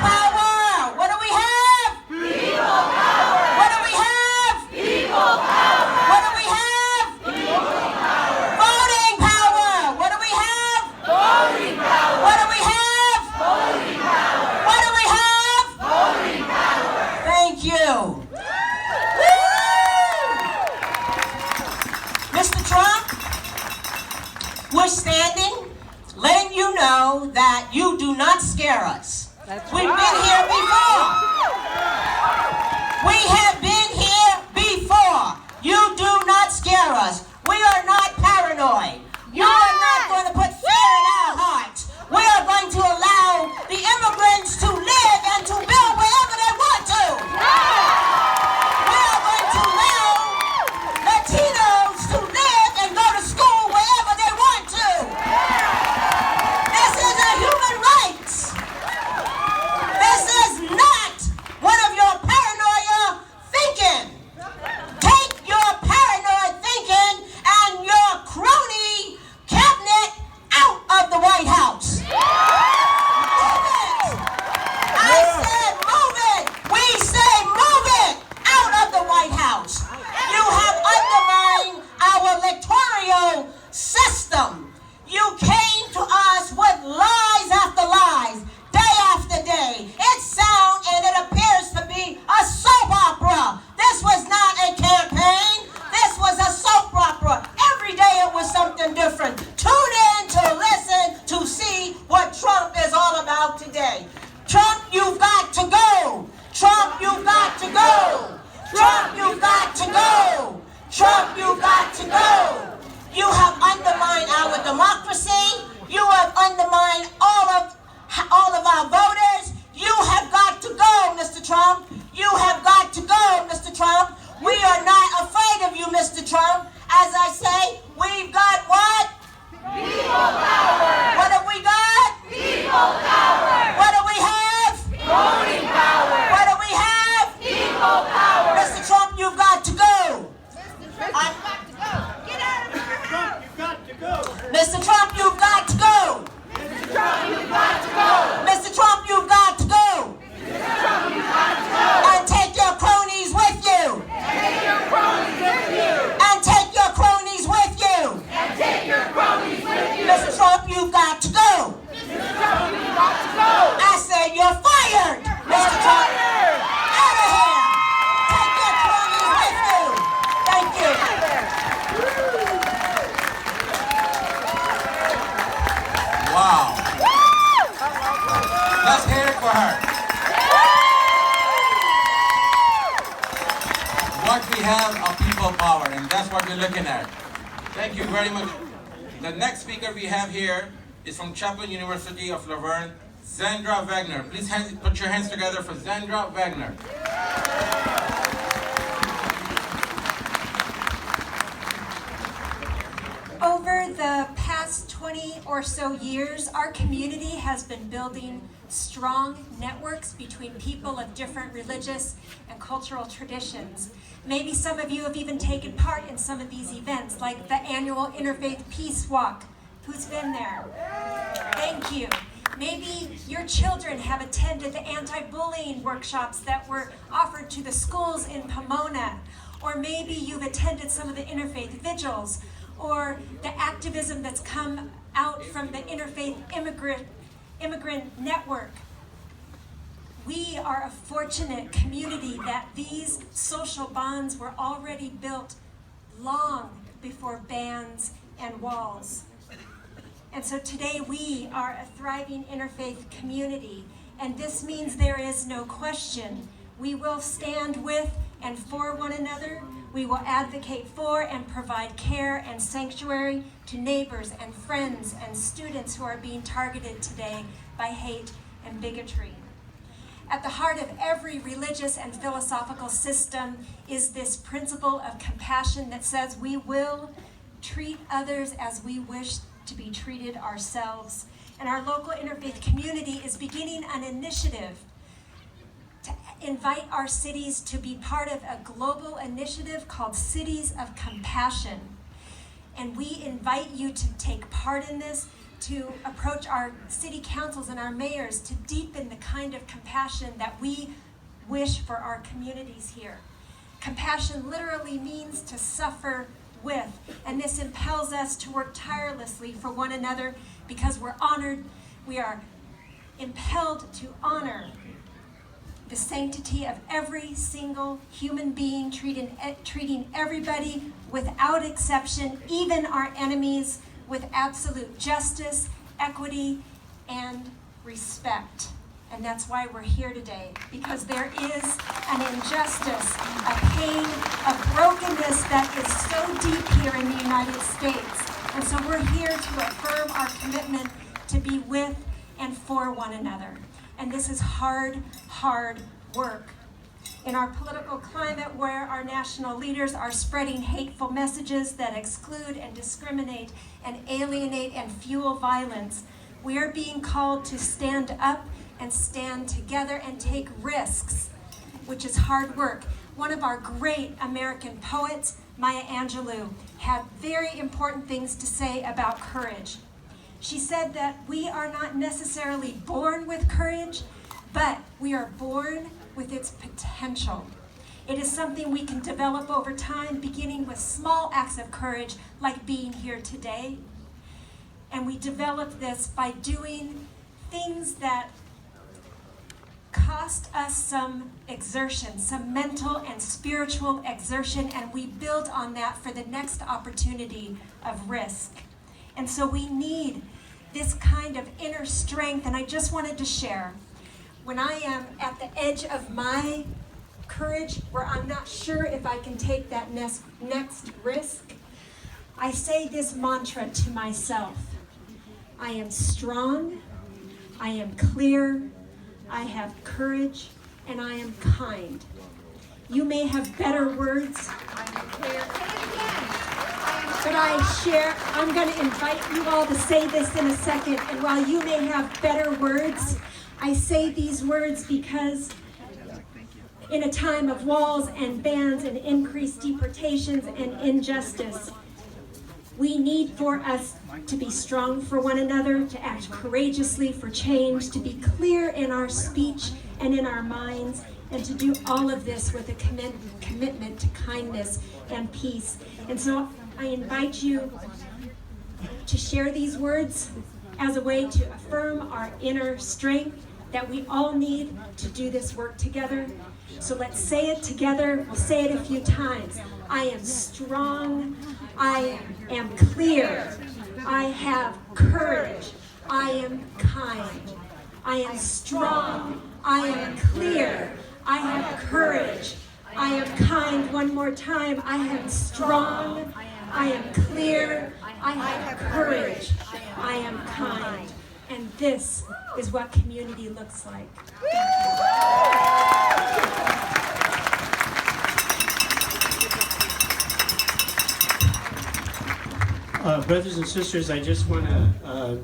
power. What do we have? People power. What do we have? People power. What do we have? People power. Voting power. What do we have? Voting power. What do we have? Voting power. What do we have? Voting power. Thank you. Mr. Trump, we're standing, letting you know that you do not scare us. We've been here before. We have been here before. You do not scare us. We are not paranoid. You are not going to put fear in our hearts. We are going to allow the immigrants to live and to build wherever they want to. We are going to allow Latinos to live and go to school wherever they want to. This is a human right. This is not one of your paranoia thinking. Take your paranoid thinking and your crony cabinet out of the White House. Move it. I said move it. We say move it out of the White House. You have undermined our electoral system. You came to us with lies after lies, day after day. It sounds and it appears to be a soap opera. This was not a campaign. This was a soap opera. Every day it was something different. Tune in to listen to see what Trump is all about today. Trump, you've got to go. Trump, you've got to go. Trump, you've got to go. Trump, you've got to go. You have undermined our democracy. You have undermined all of our voters. You have got to go, Mr. Trump. You have got to go, Mr. Trump. We are not afraid of you, Mr. Trump. As I say, we've got what? People power. What have we got? People power. What do we have? Voting power. What do we have? People power. Mr. Trump, you've got what we have are people power, and that's what we're looking at. Thank you very much. The next speaker we have here is from Chaplin University of Laverne, Zandra Wagner. Please put your hands together for Zandra Wagner. Over the past 20 or so years, our community has been building strong networks between people of different religious and cultural traditions. Maybe some of you have even taken part in some of these events, like the annual Interfaith Peace Walk. Who's been there? Thank you. Maybe your children have attended the anti-bullying workshops that were offered to the schools in Pomona. Or maybe you've attended some of the interfaith vigils, or the activism that's come out from the Interfaith Immigrant Network. We are a fortunate community that these social bonds were already built long before bans and walls. And so today we are a thriving interfaith community, and this means there is no question. We will stand with and for one another. We will advocate for and provide care and sanctuary to neighbors and friends and students who are being targeted today by hate and bigotry. At the heart of every religious and philosophical system is this principle of compassion that says we will treat others as we wish to be treated ourselves. And our local interfaith community is beginning an initiative to invite our cities to be part of a global initiative called Cities of Compassion. And we invite you to take part in this, to approach our city councils and our mayors to deepen the kind of compassion that we wish for our communities here. Compassion literally means to suffer with, and this impels us to work tirelessly for one another because we are impelled to honor the sanctity of every single human being, treating everybody without exception, even our enemies, with absolute justice, equity, and respect. And that's why we're here today, because there is an injustice, a pain, a brokenness that is so deep here in the United States. And so we're here to affirm our commitment to be with and for one another. And this is hard, hard work. In our political climate where our national leaders are spreading hateful messages that exclude and discriminate and alienate and fuel violence, we are being called to stand up and stand together and take risks, which is hard work. One of our great American poets, Maya Angelou, had very important things to say about courage. She said that we are not necessarily born with courage, but we are born with its potential. It is something we can develop over time, beginning with small acts of courage, like being here today. And we develop this by doing things that cost us some exertion, some mental and spiritual exertion, and we build on that for the next opportunity of risk. And so we need this kind of inner strength, and I just wanted to share. When I am at the edge of my courage, where I'm not sure if I can take that next risk, I say this mantra to myself. I am strong, I am clear, I have courage, and I am kind. You may have better words, but I'm going to invite you all to say this in a second, and while you may have better words, I say these words because in a time of walls and bans and increased deportations and injustice, we need for us to be strong for one another, to act courageously for change, to be clear in our speech and in our minds, and to do all of this with a commitment to kindness and peace. And so I invite you to share these words as a way to affirm our inner strength that we all need to do this work together. So let's say it together. We'll say it a few times. I am strong. I am clear. I have courage. I am kind. I am strong. I am clear. I have courage. I am kind. One more time. I am strong. I am clear. I have courage. I am kind. And this is what community looks like. Brothers and sisters, I just want to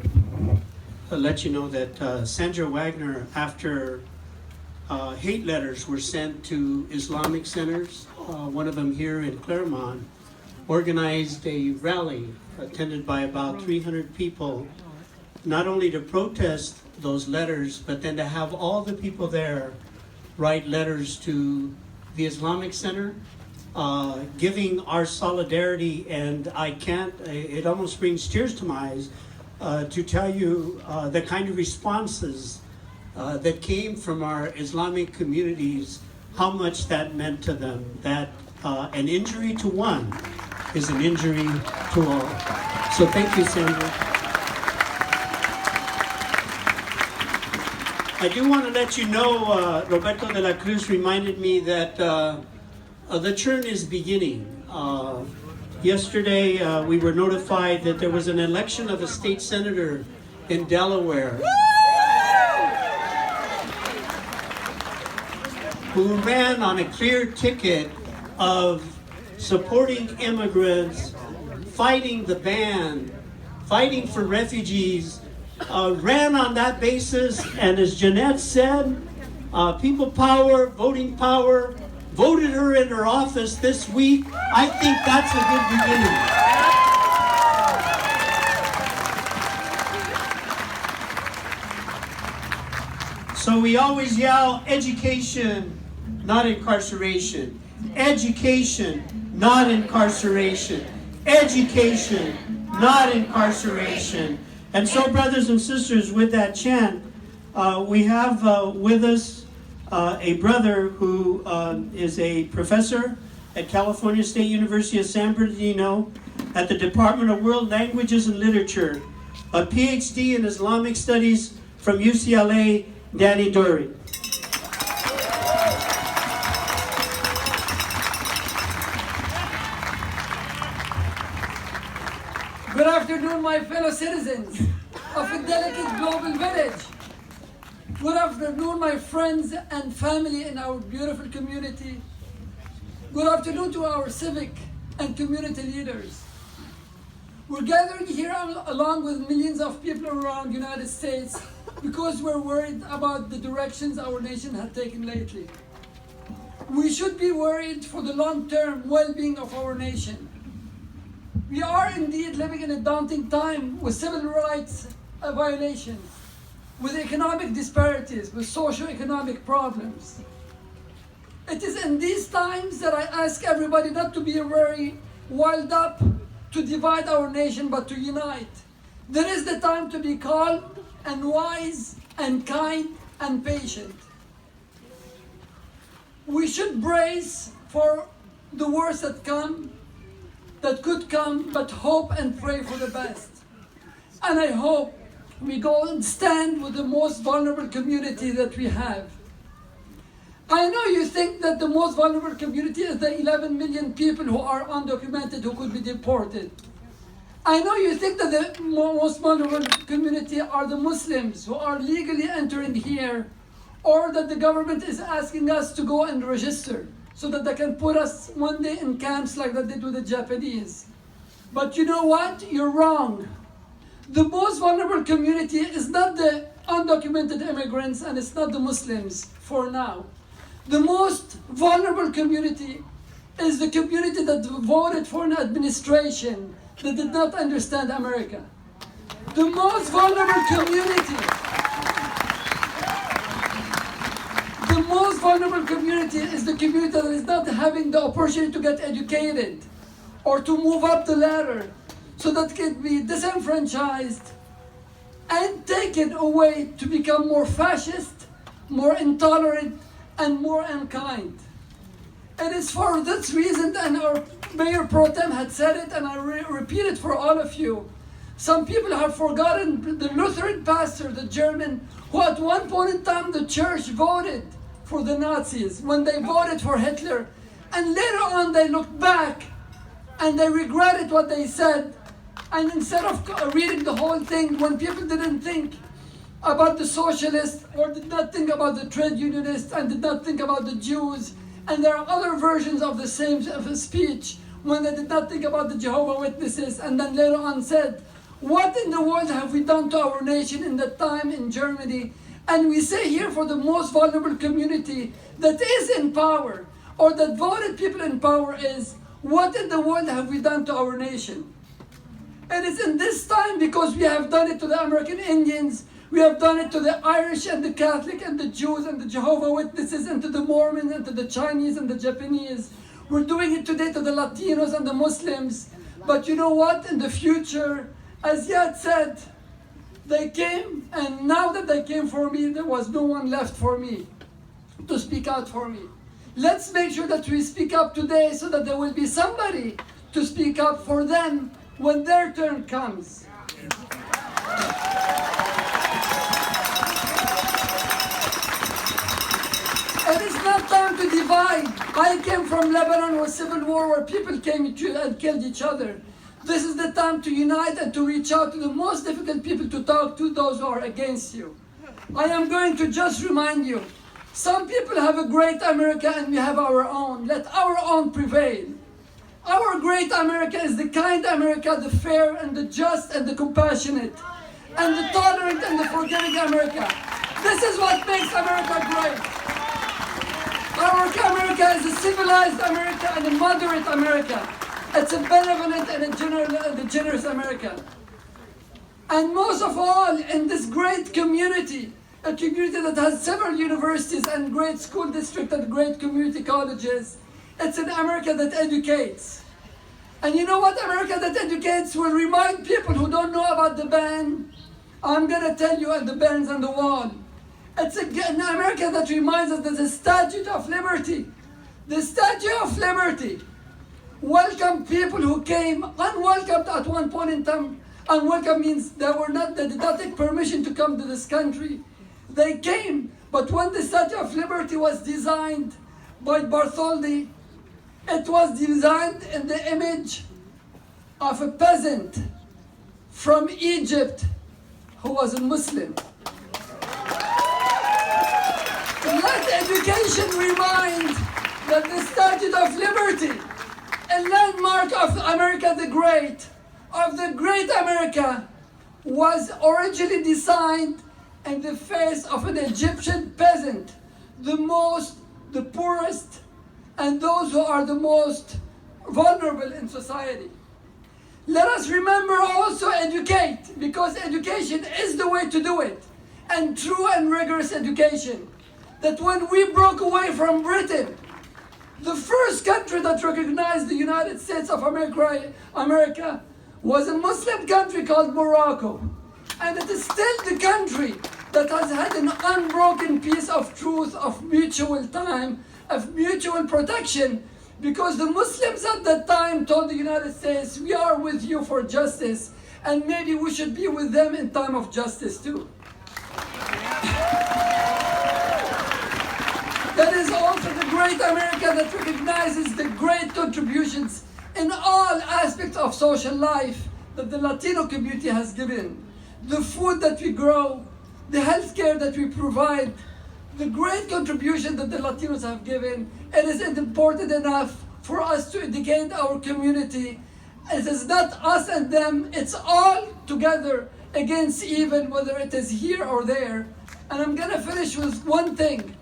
let you know that Sandra Wagner, after hate letters were sent to Islamic centers, one of them here in Claremont, organized a rally attended by about 300 people, not only to protest those letters, but then to have all the people there write letters to the Islamic Center, giving our solidarity. And I can't, it almost brings tears to my eyes to tell you the kind of responses that came from our Islamic communities, how much that meant to them, that an injury to one is an injury to all. So thank you, Sandra. I do want to let you know, Roberto de la Cruz reminded me that the churn is beginning. Yesterday, we were notified that there was an election of a state senator in Delaware who ran on a clear ticket of supporting immigrants, fighting the ban, fighting for refugees, ran on that basis, and as Jeanette said, people power, voting power, voted her in her office this week. I think that's a good beginning. So we always yell, education, not incarceration. Education, not incarceration. Education, not incarceration. And so, brothers and sisters, with that chant, we have with us a brother who is a professor at California State University of San Bernardino at the Department of World Languages and Literature, a PhD in Islamic Studies from UCLA, Danny Dury. Good afternoon, my fellow citizens of a delicate global village. Good afternoon, my friends and family in our beautiful community. Good afternoon to our civic and community leaders. We're gathering here along with millions of people around the United States because we're worried about the directions our nation has taken lately. We should be worried for the long-term well-being of our nation. We are indeed living in a daunting time with civil rights violations, with economic disparities, with socio-economic problems. It is in these times that I ask everybody not to be very wild up to divide our nation, but to unite. There is the time to be calm and wise and kind and patient. We should brace for the worst that could come, but hope and pray for the best. And I hope we go and stand with the most vulnerable community that we have. I know you think that the most vulnerable community is the 11 million people who are undocumented who could be deported. I know you think that the most vulnerable community are the Muslims who are legally entering here, or that the government is asking us to go and register so that they can put us one day in camps like they did with the Japanese. But you know what? You're wrong. The most vulnerable community is not the undocumented immigrants, and it's not the Muslims for now. The most vulnerable community is the community that voted for an administration that did not understand America. The most vulnerable community is the community that is not having the opportunity to get educated or to move up the ladder, so that can be disenfranchised and taken away to become more fascist, more intolerant, and more unkind. It is for this reason, and our Mayor Pro Tem had said it, and I repeat it for all of you. Some people have forgotten the Lutheran pastor, the German, who at one point in time the church voted for the Nazis. When they voted for Hitler, And later on they looked back and they regretted what they said. And instead of reading the whole thing, when people didn't think about the socialists or did not think about the trade unionists and did not think about the Jews, and there are other versions of the same speech when they did not think about the Jehovah's Witnesses, and then later on said, what in the world have we done to our nation in that time in Germany? And we say here for the most vulnerable community that is in power, or that voted people in power is, what in the world have we done to our nation? It is in this time because we have done it to the American Indians, we have done it to the Irish and the Catholic and the Jews and the Jehovah's Witnesses and to the Mormons and to the Chinese and the Japanese. We're doing it today to the Latinos and the Muslims. But you know what? In the future, as Yad said, they came, and now that they came for me, there was no one left for me to speak out for me. Let's make sure that we speak up today so that there will be somebody to speak up for them when their turn comes. It is not time to divide. I came from Lebanon where civil war, where people came and killed each other. This is the time to unite and to reach out to the most difficult people to talk to, those who are against you. I am going to just remind you, some people have a great America and we have our own. Let our own prevail. Our great America is the kind America, the fair and the just and the compassionate and the tolerant and the forgiving America. This is what makes America great. Our America is a civilized America and a moderate America. It's a benevolent and a generous America. And most of all, in this great community, a community that has several universities and great school districts and great community colleges, it's an America that educates. And you know what? America that educates will remind people who don't know about the band. I'm going to tell you, and the band's on the wall. It's an America that reminds us that the Statue of Liberty, the Statue of Liberty, welcomed people who came unwelcomed at one point in time. Unwelcome means they did not take permission to come to this country. They came, but when the Statue of Liberty was designed by Bartholdi, it was designed in the image of a peasant from Egypt who was a Muslim. Let education remind that the Statue of Liberty, a landmark of America the Great, of the great America, was originally designed in the face of an Egyptian peasant, the poorest, and those who are the most vulnerable in society. Let us remember also educate, because education is the way to do it, and true and rigorous education. That when we broke away from Britain, the first country that recognized the United States of America was a Muslim country called Morocco. And it is still the country that has had an unbroken piece of truth, of mutual time, of mutual protection, because the Muslims at that time told the United States, we are with you for justice, and maybe we should be with them in time of justice too. That is also the great America that recognizes the great contributions in all aspects of social life that the Latino community has given. The food that we grow, the healthcare that we provide, the great contribution that the Latinos have given. It is important enough for us to educate our community. It is not us and them, it's all together against evil, whether it is here or there. And I'm gonna finish with one thing.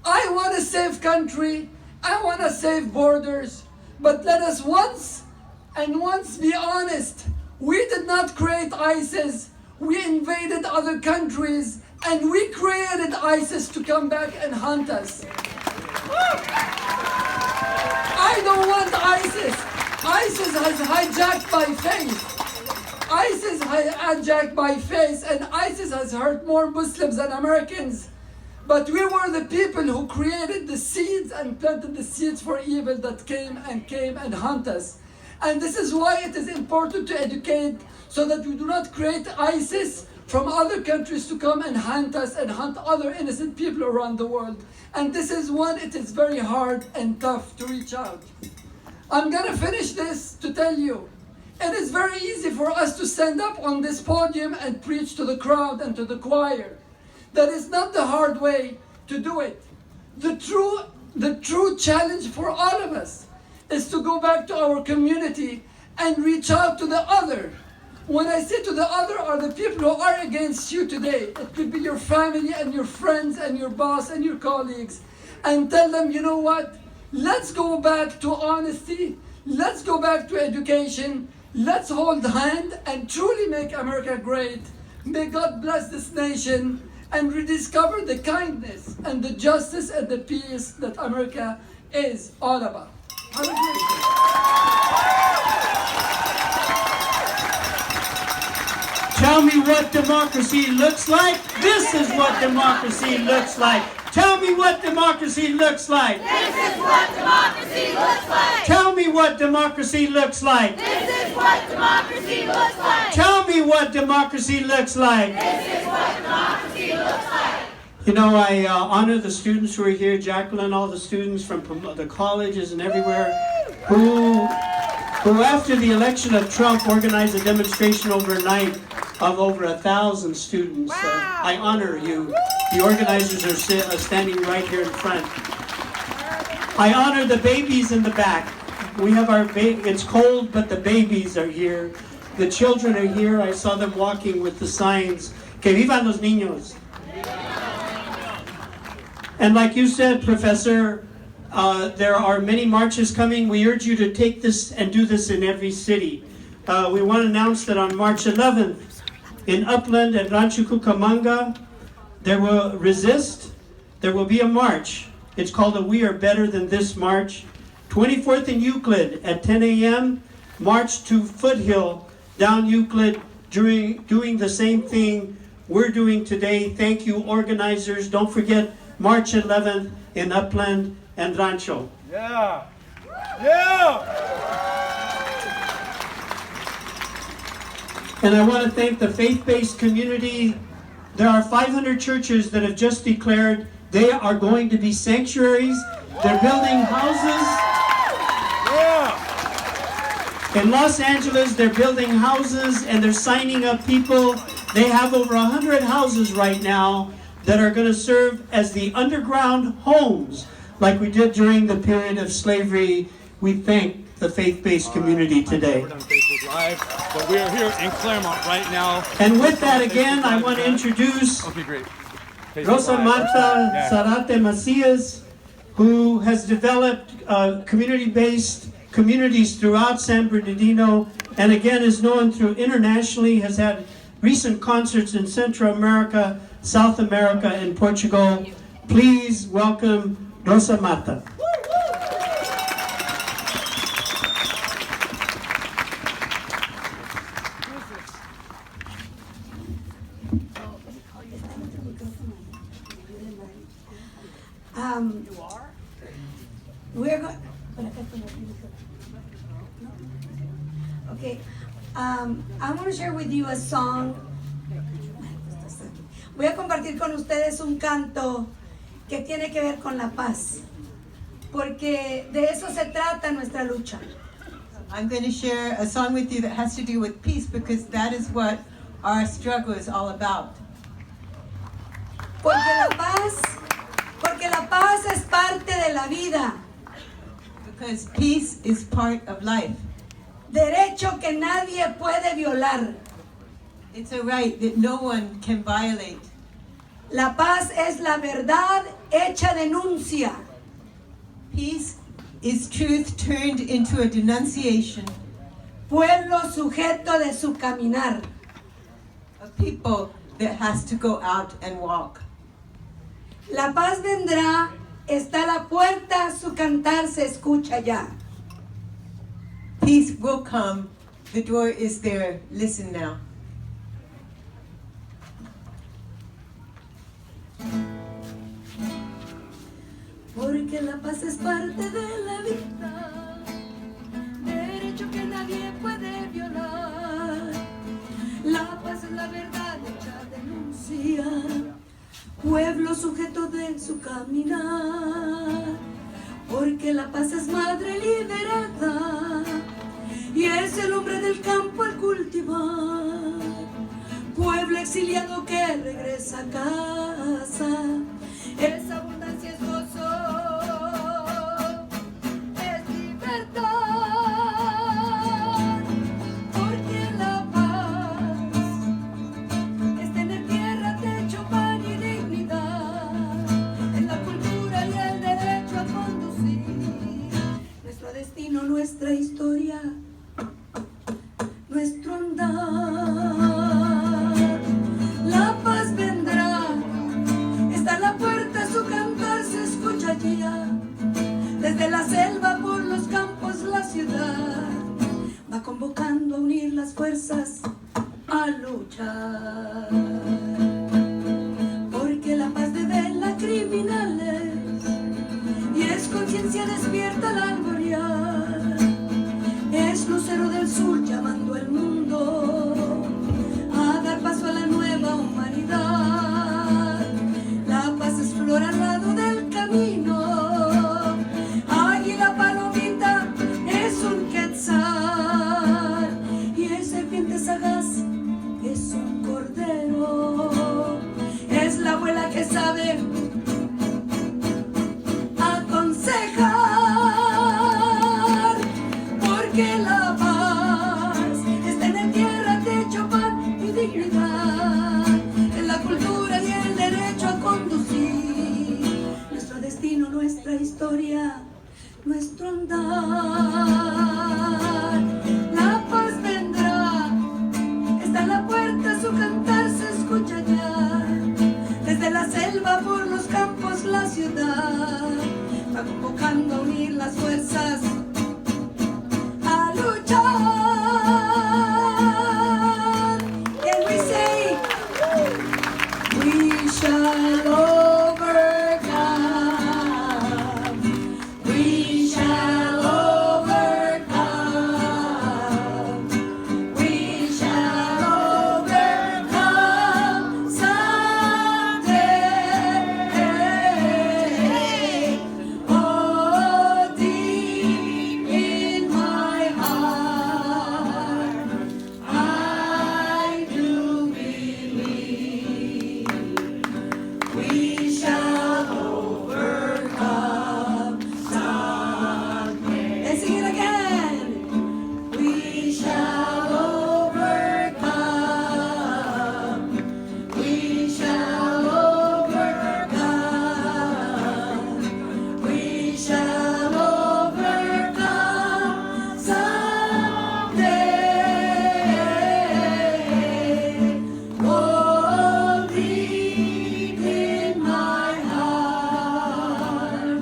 I want a safe country, I want to save borders, but let us once be honest. We did not create ISIS, we invaded other countries, and we created ISIS to come back and hunt us. I don't want ISIS. ISIS has hijacked my faith. ISIS has hijacked my faith, and ISIS has hurt more Muslims than Americans. But we were the people who created the seeds and planted the seeds for evil that came and hunt us. And this is why it is important to educate so that we do not create ISIS from other countries to come and hunt us and hunt other innocent people around the world. And this is one, it is very hard and tough to reach out. I'm gonna finish this to tell you, it is very easy for us to stand up on this podium and preach to the crowd and to the choir. That is not the hard way to do it. The true challenge for all of us is to go back to our community and reach out to the other. When I say to the other are the people who are against you today. It could be your family and your friends and your boss and your colleagues. And tell them, you know what? Let's go back to honesty. Let's go back to education. Let's hold hand and truly make America great. May God bless this nation and rediscover the kindness and the justice and the peace that America is all about. Have a great day. Tell me what democracy looks like. This is what democracy looks like. Tell me what democracy looks like. This is what democracy looks like. Tell me what democracy looks like. This is what democracy looks like. Tell me what democracy looks like. This is what democracy looks like. You know, I honor the students who are here, Jacqueline, all the students from the colleges and everywhere, who after the election of Trump organized a demonstration overnight of over 1,000 students. I honor you. The organizers are standing right here in front. I honor the babies in the back. We have our it's cold, but the babies are here. The children are here. I saw them walking with the signs, Que vivan los niños. And like you said, Professor, there are many marches coming. We urge you to take this and do this in every city. We want to announce that on March 11th, in Upland and Rancho Cucamonga, there will be a march. It's called a We Are Better Than This March. 24th in Euclid at 10 a.m., march to Foothill down Euclid, doing the same thing we're doing today. Thank you, organizers. Don't forget March 11th in Upland and Rancho. Yeah. Yeah. And I want to thank the faith-based community. There are 500 churches that have just declared they are going to be sanctuaries. They're building houses. Yeah. In Los Angeles, they're building houses and they're signing up people. They have over 100 houses right now that are going to serve as the underground homes, like we did during the period of slavery. We thank the faith-based community today. We're on Facebook Live, but we are here in Claremont right now. And with that, again, I want to introduce Rosa Marta Zarate Macias, who has developed community-based communities throughout San Bernardino, and again is known through internationally, has had recent concerts in Central America, South America, and Portugal. Please welcome Rosa Marta. We're going. Okay, I want to share with you a song. Voy a compartir con ustedes un canto que tiene que ver con la paz, porque de eso se trata nuestra lucha. I'm going to share a song with you that has to do with peace, because that is what our struggle is all about. Porque la paz es parte de la vida. Because peace is part of life. Derecho que nadie puede violar. It's a right that no one can violate. La paz es la verdad hecha denuncia. Peace is truth turned into a denunciation. Pueblo sujeto de su caminar. A people that has to go out and walk. La paz vendrá, está a la puerta, su cantar se escucha ya. Peace will come, the door is there, listen now. Porque la paz es parte de la vida, derecho que nadie puede violar. La paz es la verdad hecha sujeto de su caminar, porque la paz es madre liberada y es el hombre del campo al cultivar, pueblo exiliado que regresa a casa, esa abundancia es gozo, es libertad, porque la paz es tener tierra, techo, pan y dignidad, es la cultura y el derecho a conducir nuestro destino, nuestra historia, nuestro andar. La paz vendrá, está en la puerta, su cantar se escucha ya, desde la selva por los campos la ciudad va convocando a unir las fuerzas a luchar, porque la paz devela criminales y es conciencia despierta al alborear, es lucero del sur llamando al mundo a dar paso a la nueva humanidad. La paz es flor al lado del camino, águila palomita es un quetzal y el serpiente sagaz es un cordero, es la abuela que sabe aconsejar, porque la paz es tener tierra, techo, pan y dignidad, en la cultura y el derecho a conducir nuestro destino, nuestra historia, nuestro andar. La paz vendrá, está en la puerta, su cantar se escucha ya, desde la selva por los campos la ciudad va convocando a unir las fuerzas a luchar. And we say, we shall overcome, we shall overcome, we shall overcome someday. Oh, deep in my heart, I do believe we shall overcome someday. Let's sing it again. We shall overcome. We shall overcome. We shall overcome someday. Oh, deep in my heart,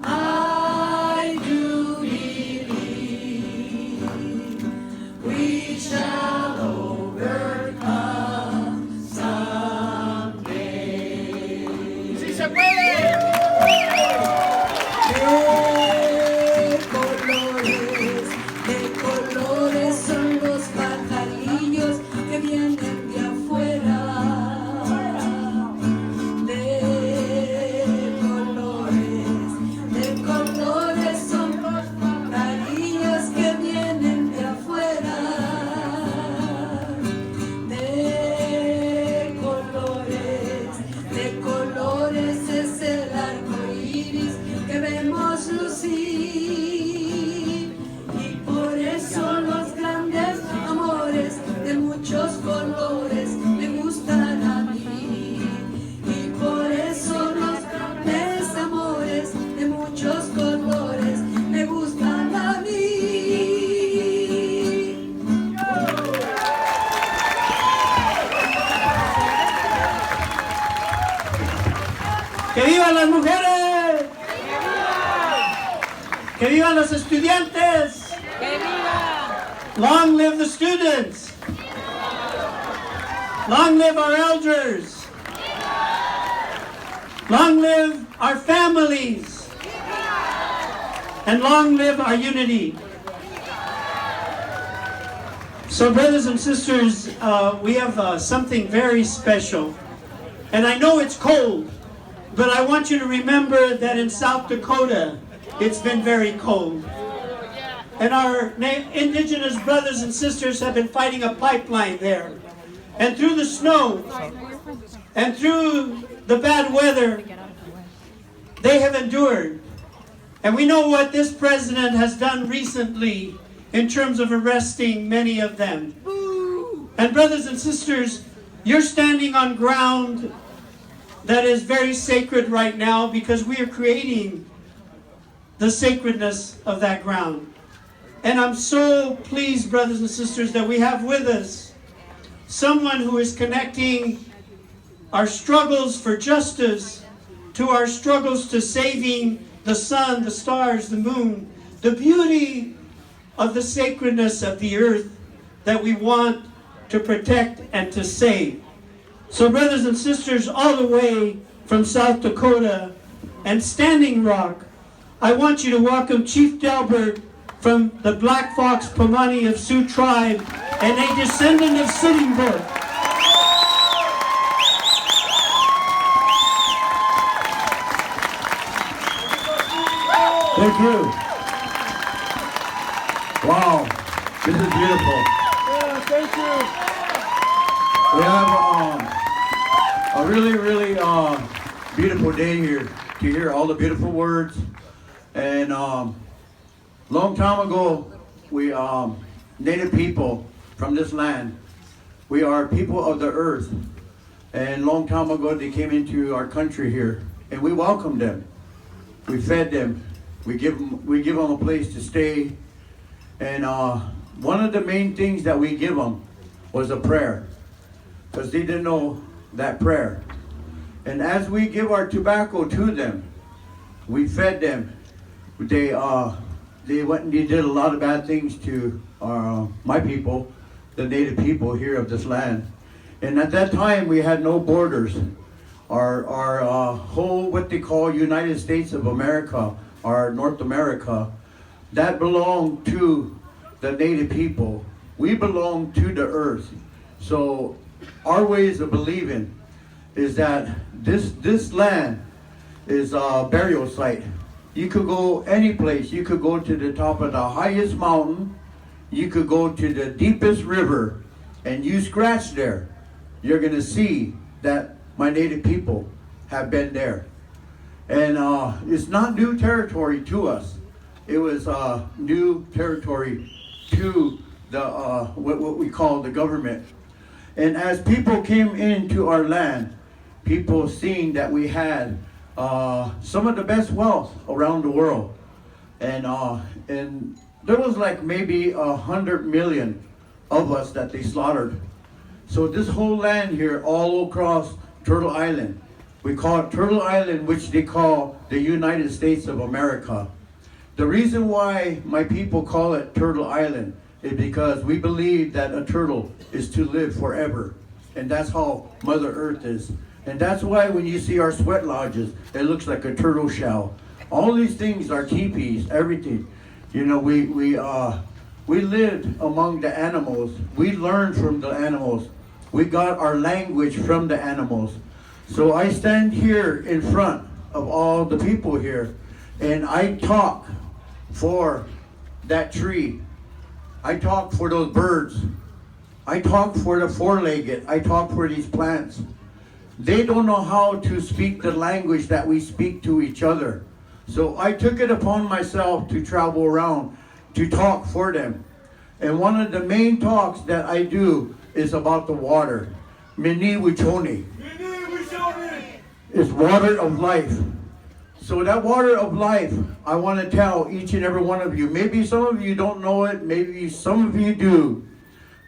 I do believe we shall overcome someday. ¡Sí se puede! De colores son los pajarillos que vienen de afuera. De colores son los pajarillos que vienen de afuera. De colores es el arco iris que vemos lucir, y por eso los grandes amores de muchos colores me gustan a mí, y por eso los grandes amores de muchos colores me gustan a mí. ¡Que vivan las mujeres! ¡Que vivan los estudiantes! Long live the students! Long live our elders! Long live our families! And long live our unity! So brothers and sisters, we have something very special. And I know it's cold. But I want you to remember that in South Dakota, it's been very cold. And our indigenous brothers and sisters have been fighting a pipeline there. And through the snow and through the bad weather, they have endured. And we know what this president has done recently in terms of arresting many of them. And brothers and sisters, you're standing on ground that is very sacred right now because we are creating the sacredness of that ground. And I'm so pleased, brothers and sisters, that we have with us someone who is connecting our struggles for justice to our struggles to saving the sun, the stars, the moon, the beauty of the sacredness of the earth that we want to protect and to save. So brothers and sisters all the way from South Dakota and Standing Rock, I want you to welcome Chief Delbert from the Black Fox Pomona of Sioux tribe and a descendant of Sitting Bull. Thank you. Wow, this is beautiful. Yeah, thank you. We have a really, really beautiful day here to hear all the beautiful words. And long time ago, we Native people from this land, we are people of the earth. And long time ago, they came into our country here, and we welcomed them. We fed them. We give them a place to stay. And one of the main things that we give them was a prayer, because they didn't know that prayer. And as we give our tobacco to them, we fed them. They went and they did a lot of bad things to my people, the Native people here of this land. And at that time, we had no borders. Our whole, what they call United States of America, our North America, that belonged to the Native people. We belong to the earth. So our ways of believing is that this land is a burial site. You could go any place. You could go to the top of the highest mountain. You could go to the deepest river, and you scratch there. You're gonna see that my Native people have been there. And it's not new territory to us. It was new territory to the what we call the government. And as people came into our land, people seeing that we had some of the best wealth around the world. And there was like maybe 100 million of us that they slaughtered. So this whole land here, all across Turtle Island, we call it Turtle Island, which they call the United States of America. The reason why my people call it Turtle Island is because we believe that a turtle is to live forever. And that's how Mother Earth is. And that's why when you see our sweat lodges, it looks like a turtle shell. All these things are teepees, everything. You know, we lived among the animals. We learned from the animals. We got our language from the animals. So I stand here in front of all the people here, and I talk for that tree. I talk for those birds. I talk for the four-legged. I talk for these plants. They don't know how to speak the language that we speak to each other. So I took it upon myself to travel around to talk for them. And one of the main talks that I do is about the water. Mini Wichoni. It's water of life. So that water of life, I want to tell each and every one of you. Maybe some of you don't know it, maybe some of you do.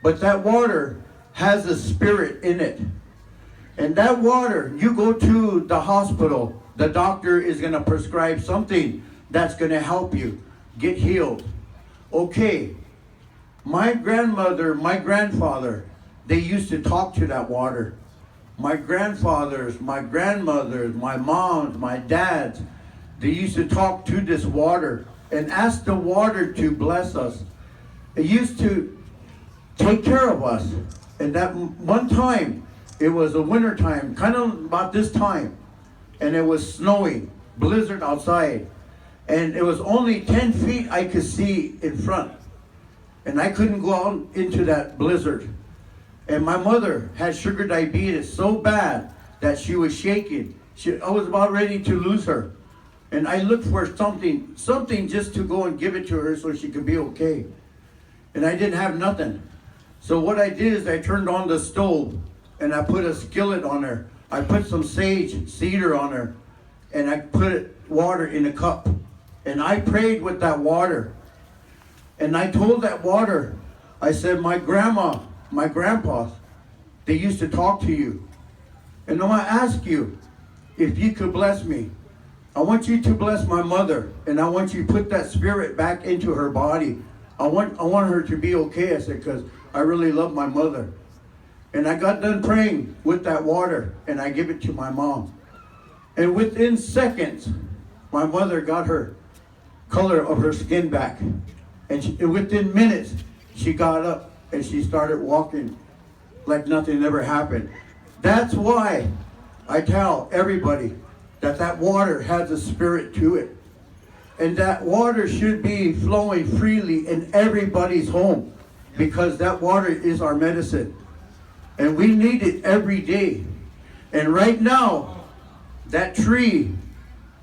But that water has a spirit in it. And that water, you go to the hospital, the doctor is going to prescribe something that's going to help you get healed. Okay, my grandmother, my grandfather, they used to talk to that water. My grandfathers, my grandmothers, my moms, my dads, they used to talk to this water and ask the water to bless us. It used to take care of us. And that one time, it was a winter time, kind of about this time. and it was snowing, blizzard outside. And it was only 10 feet I could see in front. And I couldn't go out into that blizzard. And my mother had sugar diabetes so bad that she was shaking. I was about ready to lose her. And I looked for something just to go and give it to her so she could be okay. And I didn't have nothing. So what I did is I turned on the stove and I put a skillet on her. I put some sage, cedar on her, and I put water in a cup. And I prayed with that water. And I told that water, I said, my grandma, my grandpa, they used to talk to you. And I want to ask you if you could bless me. I want you to bless my mother, and I want you to put that spirit back into her body. I want her to be okay, I said, because I really love my mother. And I got done praying with that water, and I give it to my mom. And within seconds, my mother got her color of her skin back. And within minutes, she got up and she started walking like nothing ever happened. That's why I tell everybody that water has a spirit to it. And that water should be flowing freely in everybody's home, because that water is our medicine. And we need it every day. And right now, that tree,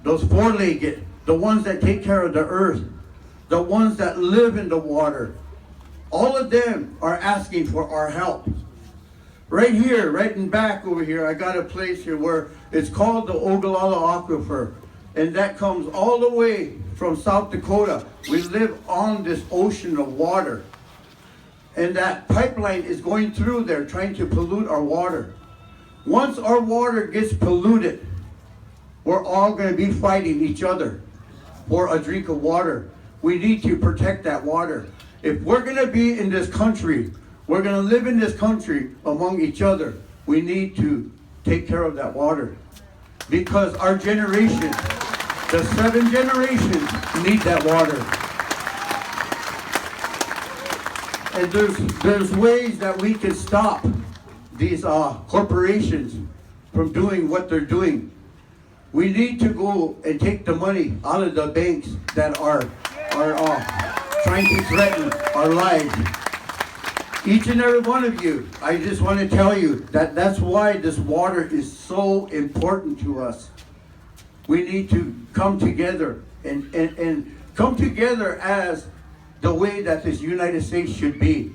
those four-legged, the ones that take care of the earth, the ones that live in the water, all of them are asking for our help. Right here, right in back over here, I got a place here where it's called the Ogallala Aquifer. And that comes all the way from South Dakota. We live on this ocean of water. And that pipeline is going through there trying to pollute our water. Once our water gets polluted, we're all going to be fighting each other for a drink of water. We need to protect that water. If we're going to be in this country, we're going to live in this country among each other, we need to take care of that water. Because our generation, the 7 generations, need that water. And there's ways that we can stop these corporations from doing what they're doing. We need to go and take the money out of the banks that are trying to threaten our lives. Each and every one of you, I just want to tell you that that's why this water is so important to us. We need to come together and come together as the way that this United States should be.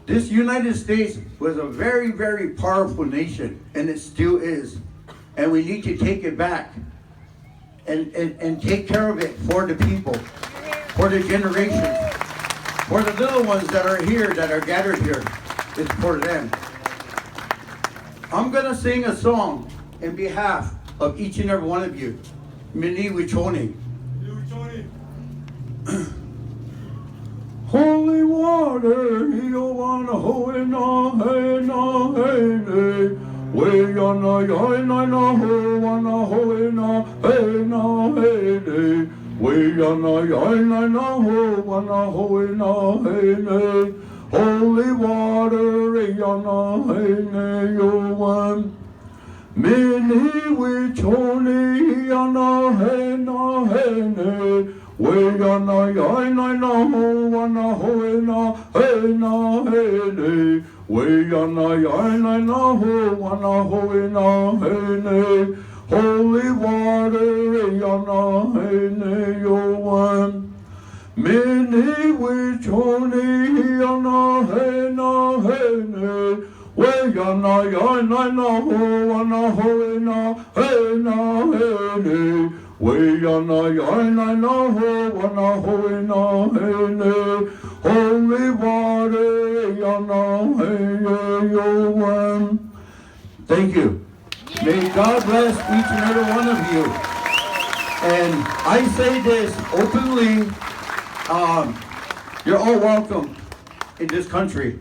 This United States was a very, very powerful nation, and it still is. And we need to take it back and take care of it for the people, for the generations, for the little ones that are here, that are gathered here. It's for them. I'm going to sing a song in behalf of each and every one of you. Mini Wichoni. Holy water, you wanna hold in our hand, we yana yana ho, wanna hold in our hand, we yana yana ho, wanna hold in our hand. Holy water, yana hand, you one. Mini Wichoni, yana hand. We yana yana ho, wanna ho na he. We yana yana ho, wanna ho na he. Holy water, yana yo one. Mini Wichoni, yana he. We yana yana ho, wanna ho na he. We yana yana ho, wanna ho na holy water yana yo one. Thank you. May God bless each and every one of you. And I say this openly, you're all welcome in this country.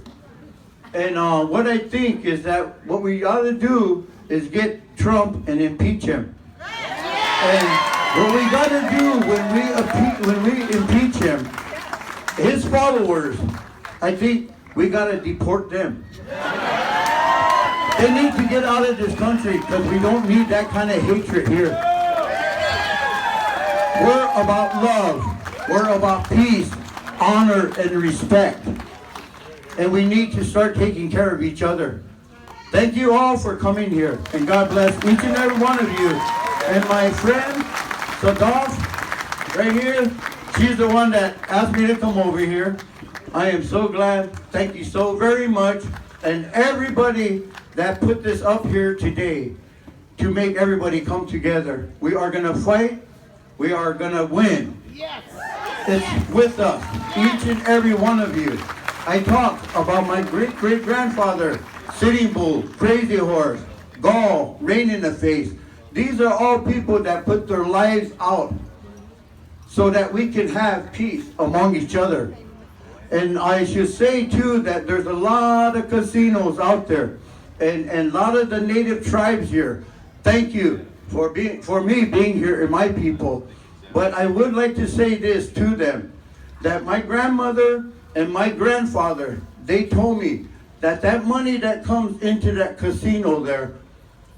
And what I think is that what we ought to do is get Trump and impeach him. And what we got to do when we impeach him, his followers, I think we got to deport them. They need to get out of this country because we don't need that kind of hatred here. We're about love. We're about peace, honor, and respect. And we need to start taking care of each other. Thank you all for coming here. And God bless each and every one of you. And my friend, Sadaf, right here, she's the one that asked me to come over here. I am so glad. Thank you so very much. And everybody that put this up here today to make everybody come together. We are going to fight. We are going to win. Yes. It's with us, each and every one of you. I talked about my great-great-grandfather, Sitting Bull, Crazy Horse, Gall, Rain in the Face. These are all people that put their lives out so that we can have peace among each other. And I should say too that there's a lot of casinos out there and a lot of the native tribes here. Thank you for me being here and my people. But I would like to say this to them, that my grandmother and my grandfather, they told me that that money that comes into that casino there,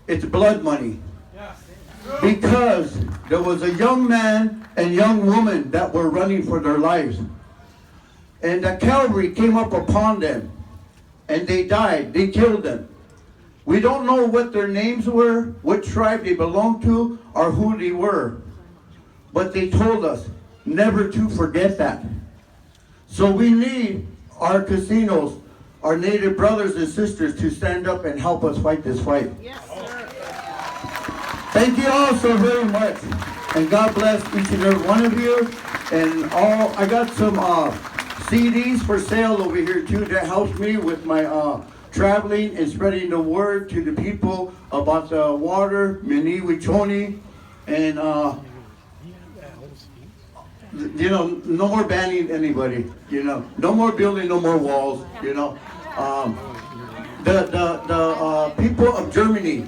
it's blood money. Because there was a young man and young woman that were running for their lives. And the cavalry came up upon them and they died, they killed them. We don't know what their names were, what tribe they belonged to, or who they were. But they told us never to forget that. So we need our casinos, our native brothers and sisters to stand up and help us fight this fight. Yes, sir. Thank you all so very much. And God bless each and every one of you. And all, I got some CDs for sale over here too that helps me with my traveling and spreading the word to the people about the water, Mini Wichoni, and you know, no more banning anybody, you know, no more building, no more walls, you know. The people of Germany,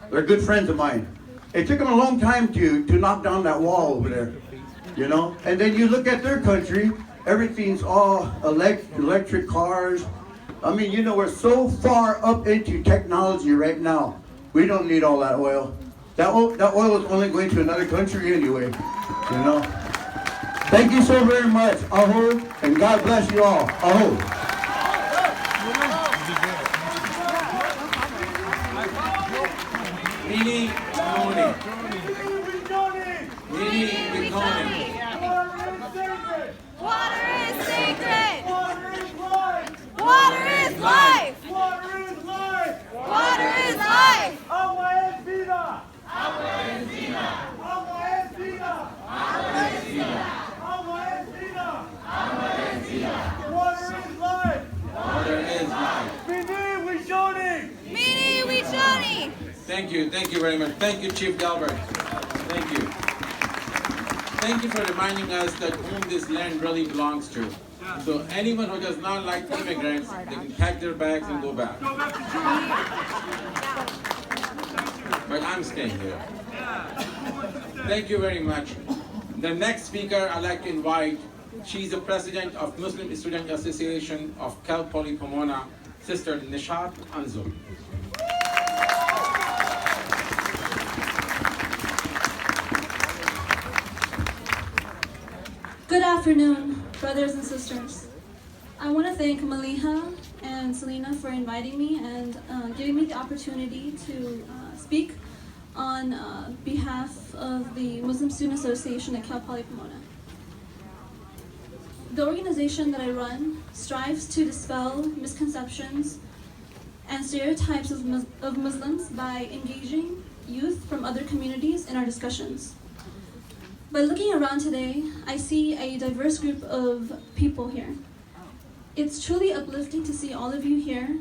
they're good friends of mine. It took them a long time to knock down that wall over there, you know. And then you look at their country, everything's all electric cars. I mean, you know, we're so far up into technology right now. We don't need all that oil. That oil is only going to another country anyway, you know. Thank you so very much, Aho, and God bless you all. Aho. Mini Bhaghani. Water is sacred. Water is life. Water is life. Water is life. Water is life. Agua es vida. Agua es vida. Agua es vida. Agua es vida. Agua es vida. Agua es vida. Water is life. Water is life. Mini Wishoni. Mini Wichoni. Thank you very much. Thank you, Chief Delbert. Thank you. Thank you for reminding us that whom this land really belongs to. So anyone who does not like immigrants, they can pack their bags and go back. But I'm staying here. Thank you very much. The next speaker I'd like to invite, she's the president of Muslim Student Association of Cal Poly Pomona, Sister Nishat Anzul. Good afternoon, brothers and sisters. I want to thank Maliha and Selena for inviting me and giving me the opportunity to speak on behalf of the Muslim Student Association at Cal Poly Pomona. The organization that I run strives to dispel misconceptions and stereotypes of Muslims by engaging youth from other communities in our discussions. By looking around today, I see a diverse group of people here. It's truly uplifting to see all of you here,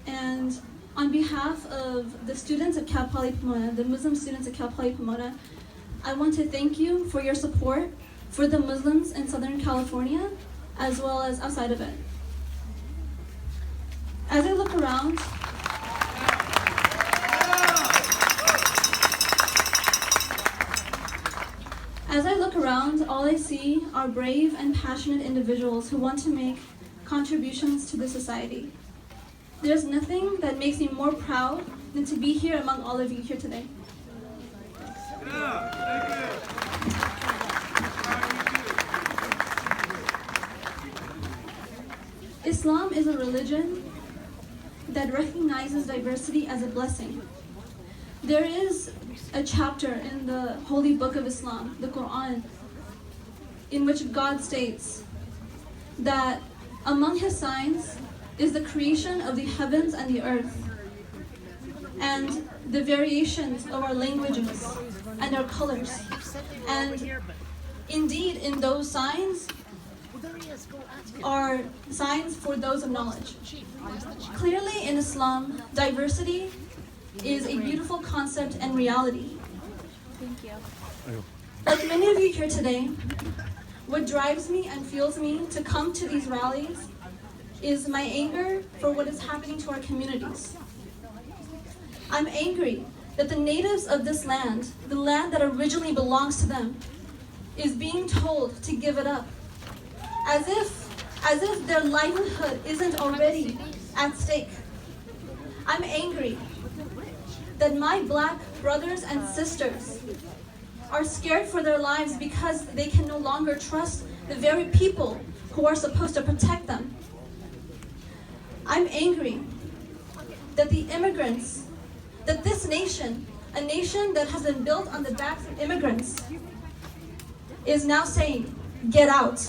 and on behalf of the students at Cal Poly Pomona, the Muslim students at Cal Poly Pomona, I want to thank you for your support for the Muslims in Southern California, as well as outside of it. As I look around, all I see are brave and passionate individuals who want to make contributions to the society. There's nothing that makes me more proud than to be here among all of you here today. Islam is a religion that recognizes diversity as a blessing. There is a chapter in the holy book of Islam, the Quran, in which God states that among his signs is the creation of the heavens and the earth, and the variations of our languages and our colors. And indeed, in those signs are signs for those of knowledge. Clearly, in Islam, diversity is a beautiful concept and reality. Thank you. Like many of you here today, what drives me and fuels me to come to these rallies is my anger for what is happening to our communities. I'm angry that the natives of this land, the land that originally belongs to them, is being told to give it up, as if their livelihood isn't already at stake. I'm angry that my Black brothers and sisters are scared for their lives because they can no longer trust the very people who are supposed to protect them. I'm angry that the immigrants, that this nation, a nation that has been built on the backs of immigrants, is now saying, get out.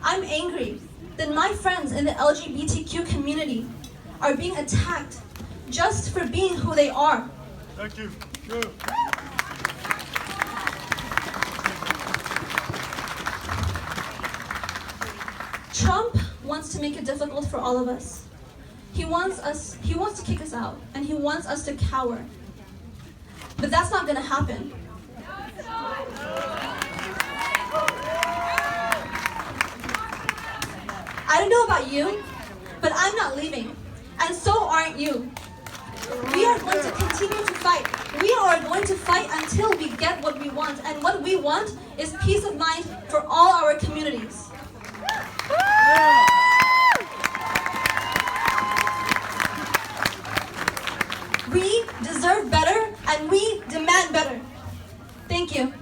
I'm angry that my friends in the LGBTQ community are being attacked just for being who they are. Thank you. Trump wants to make it difficult for all of us. He wants to kick us out, and he wants us to cower. But that's not gonna happen. I don't know about you, but I'm not leaving, and so aren't you. We are going to continue to fight. We are going to fight until we get what we want, and what we want is peace of mind for all our communities. We deserve better, and we demand better. Thank you.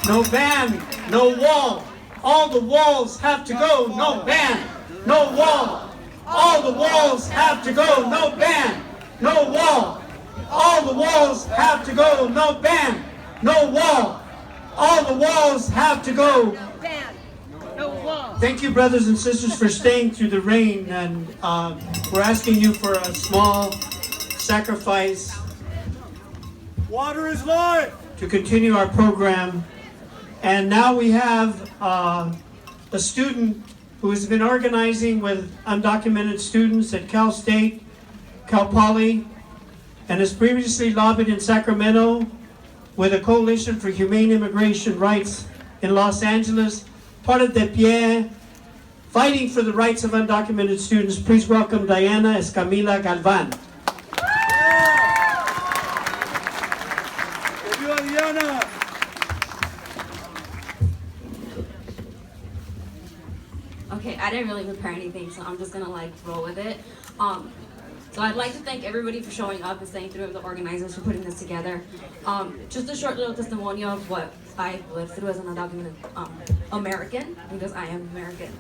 No ban, no wall. All the walls have to go. No ban, no wall. All the walls have to go. No ban, no wall. All the walls have to go. No ban, no wall. All the walls have to go. No ban, no wall. Thank you, brothers and sisters, for staying through the rain. And we're asking you for a small sacrifice. Water is life. To continue our program. And now we have a student who has been organizing with undocumented students at Cal State, Cal Poly, and has previously lobbied in Sacramento with a Coalition for Humane Immigration Rights in Los Angeles, part of De Pie, fighting for the rights of undocumented students. Please welcome Diana Escamilla Galvan. Okay, I didn't really prepare anything, so I'm just gonna roll with it. So I'd like to thank everybody for showing up and staying through, the organizers for putting this together. Just a short little testimonial of what I've lived through as an undocumented American, because I am American.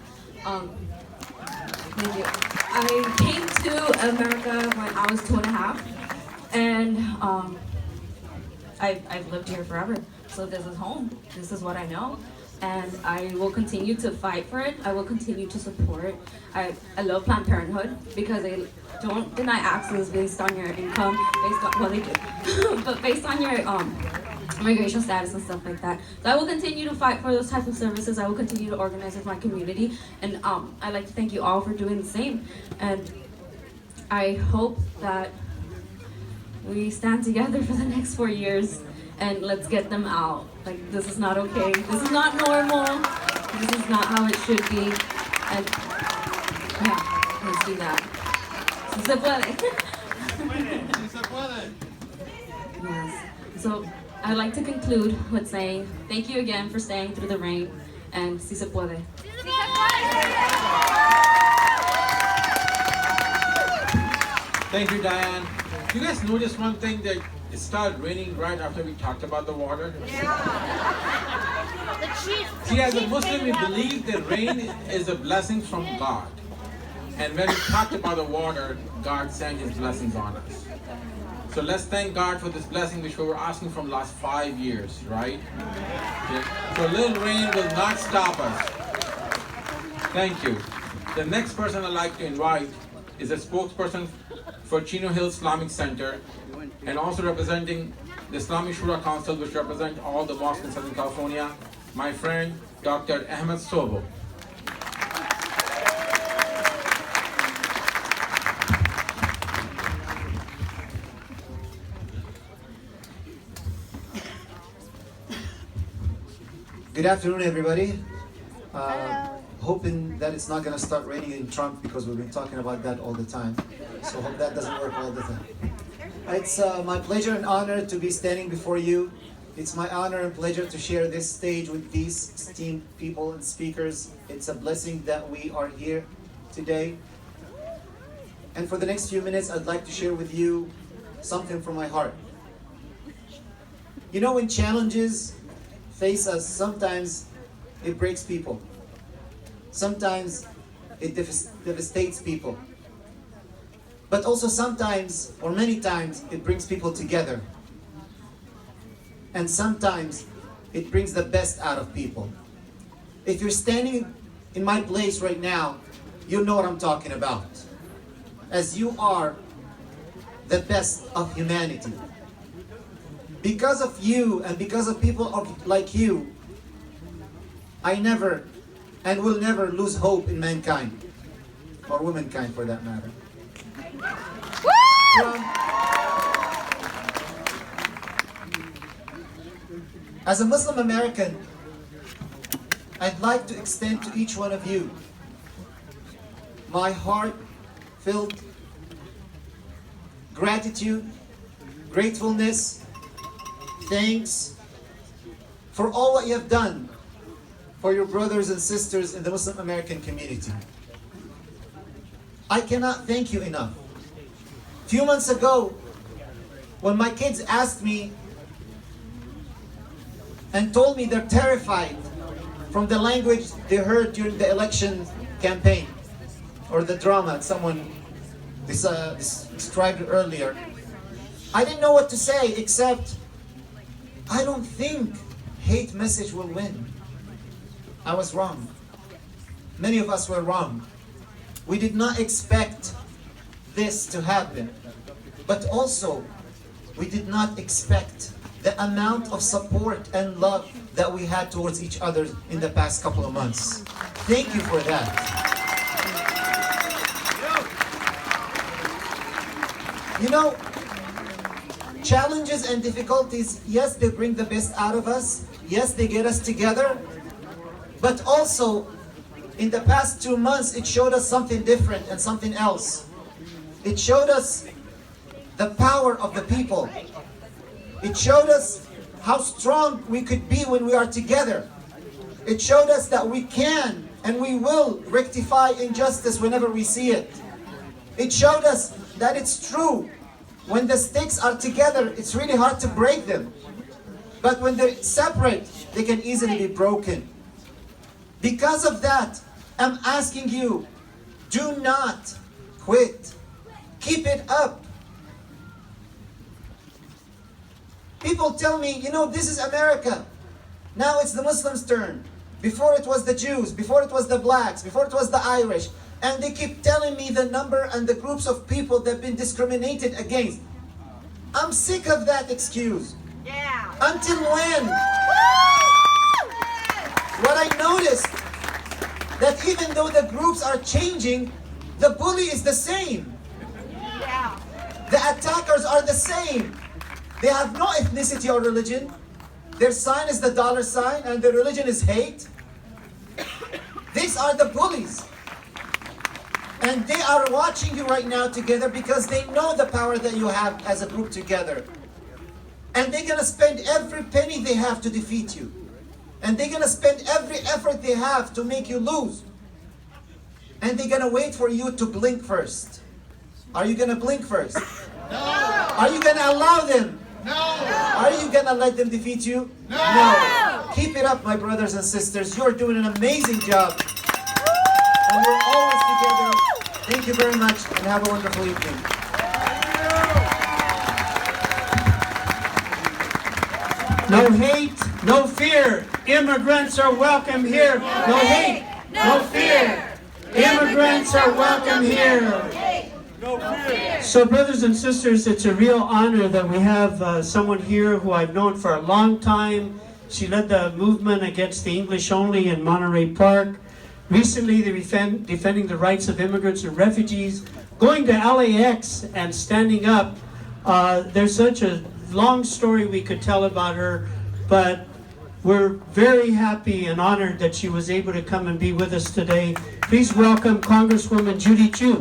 Thank you. I came to America when I was 2.5, and I've lived here forever. So this is home. This is what I know. And I will continue to fight for it. I will continue to support. I love Planned Parenthood because they don't deny access based on your income, based on, well they do, but based on your immigration status and stuff like that. So I will continue to fight for those types of services. I will continue to organize with my community. And I'd like to thank you all for doing the same. And I hope that we stand together for the next 4 years and let's get them out. Like, this is not okay. This is not normal. This is not how it should be. And yeah, let's do that. Si se puede. Si se puede. Yes. So I'd like to conclude with saying thank you again for staying through the rain, and si se puede. Thank you, Diane. You guys notice one thing, that it started raining right after we talked about the water? See, as a Muslim, we believe that rain is a blessing from God. And when we talked about the water, God sent His blessings on us. So let's thank God for this blessing which we were asking from last 5 years, right? Okay. So a little rain will not stop us. Thank you. The next person I'd like to invite is a spokesperson for Chino Hills Islamic Center, and also representing the Islamic Shura Council, which represent all the mosques in Southern California, my friend, Dr. Ahmed Sobo. Good afternoon, everybody. Hoping that it's not going to start raining in Trump, because we've been talking about that all the time. So hope that doesn't work all the time. It's my pleasure and honor to be standing before you. It's my honor and pleasure to share this stage with these esteemed people and speakers. It's a blessing that we are here today. And for the next few minutes, I'd like to share with you something from my heart. You know, when challenges face us, sometimes it breaks people. Sometimes it devastates people. But also sometimes, or many times, it brings people together. And sometimes it brings the best out of people. If you're standing in my place right now, you know what I'm talking about. As you are the best of humanity. Because of you and because of people like you, I never and will never lose hope in mankind, or womankind for that matter. As a Muslim American, I'd like to extend to each one of you my heart-filled gratitude, gratefulness, thanks for all what you have done for your brothers and sisters in the Muslim American community. I cannot thank you enough. A few months ago, when my kids asked me and told me they're terrified from the language they heard during the election campaign, or the drama someone described earlier, I didn't know what to say except, I don't think hate message will win. I was wrong. Many of us were wrong. We did not expect this to happen. But also, we did not expect the amount of support and love that we had towards each other in the past couple of months. Thank you for that. You know, challenges and difficulties, yes, they bring the best out of us. Yes, they get us together. But also, in the past 2 months, it showed us something different and something else. It showed us the power of the people. It showed us how strong we could be when we are together. It showed us that we can and we will rectify injustice whenever we see it. It showed us that it's true. When the sticks are together, it's really hard to break them. But when they're separate, they can easily be broken. Because of that, I'm asking you, do not quit. Keep it up. People tell me, you know, this is America. Now it's the Muslims' turn. Before it was the Jews, before it was the blacks, before it was the Irish. And they keep telling me the number and the groups of people that have been discriminated against. I'm sick of that excuse. Yeah. Until when? What I noticed, that even though the groups are changing, the bully is the same. Yeah. The attackers are the same. They have no ethnicity or religion. Their sign is the dollar sign and their religion is hate. These are the bullies. And they are watching you right now together because they know the power that you have as a group together. And they're gonna spend every penny they have to defeat you. And they're gonna spend every effort they have to make you lose. And they're gonna wait for you to blink first. Are you gonna blink first? No! Are you gonna allow them? No! Are you gonna let them defeat you? No! Keep it up, my brothers and sisters. You're doing an amazing job. And we're always together. Thank you very much, and have a wonderful evening. No hate, no fear. Immigrants are welcome here. No hate, no fear. Immigrants are welcome here. So brothers and sisters, it's a real honor that we have someone here who I've known for a long time. She led the movement against the English only in Monterey Park. Recently, they're defending the rights of immigrants and refugees, going to LAX and standing up. There's such a long story we could tell about her, but we're very happy and honored that she was able to come and be with us today. Please welcome Congresswoman Judy Chu.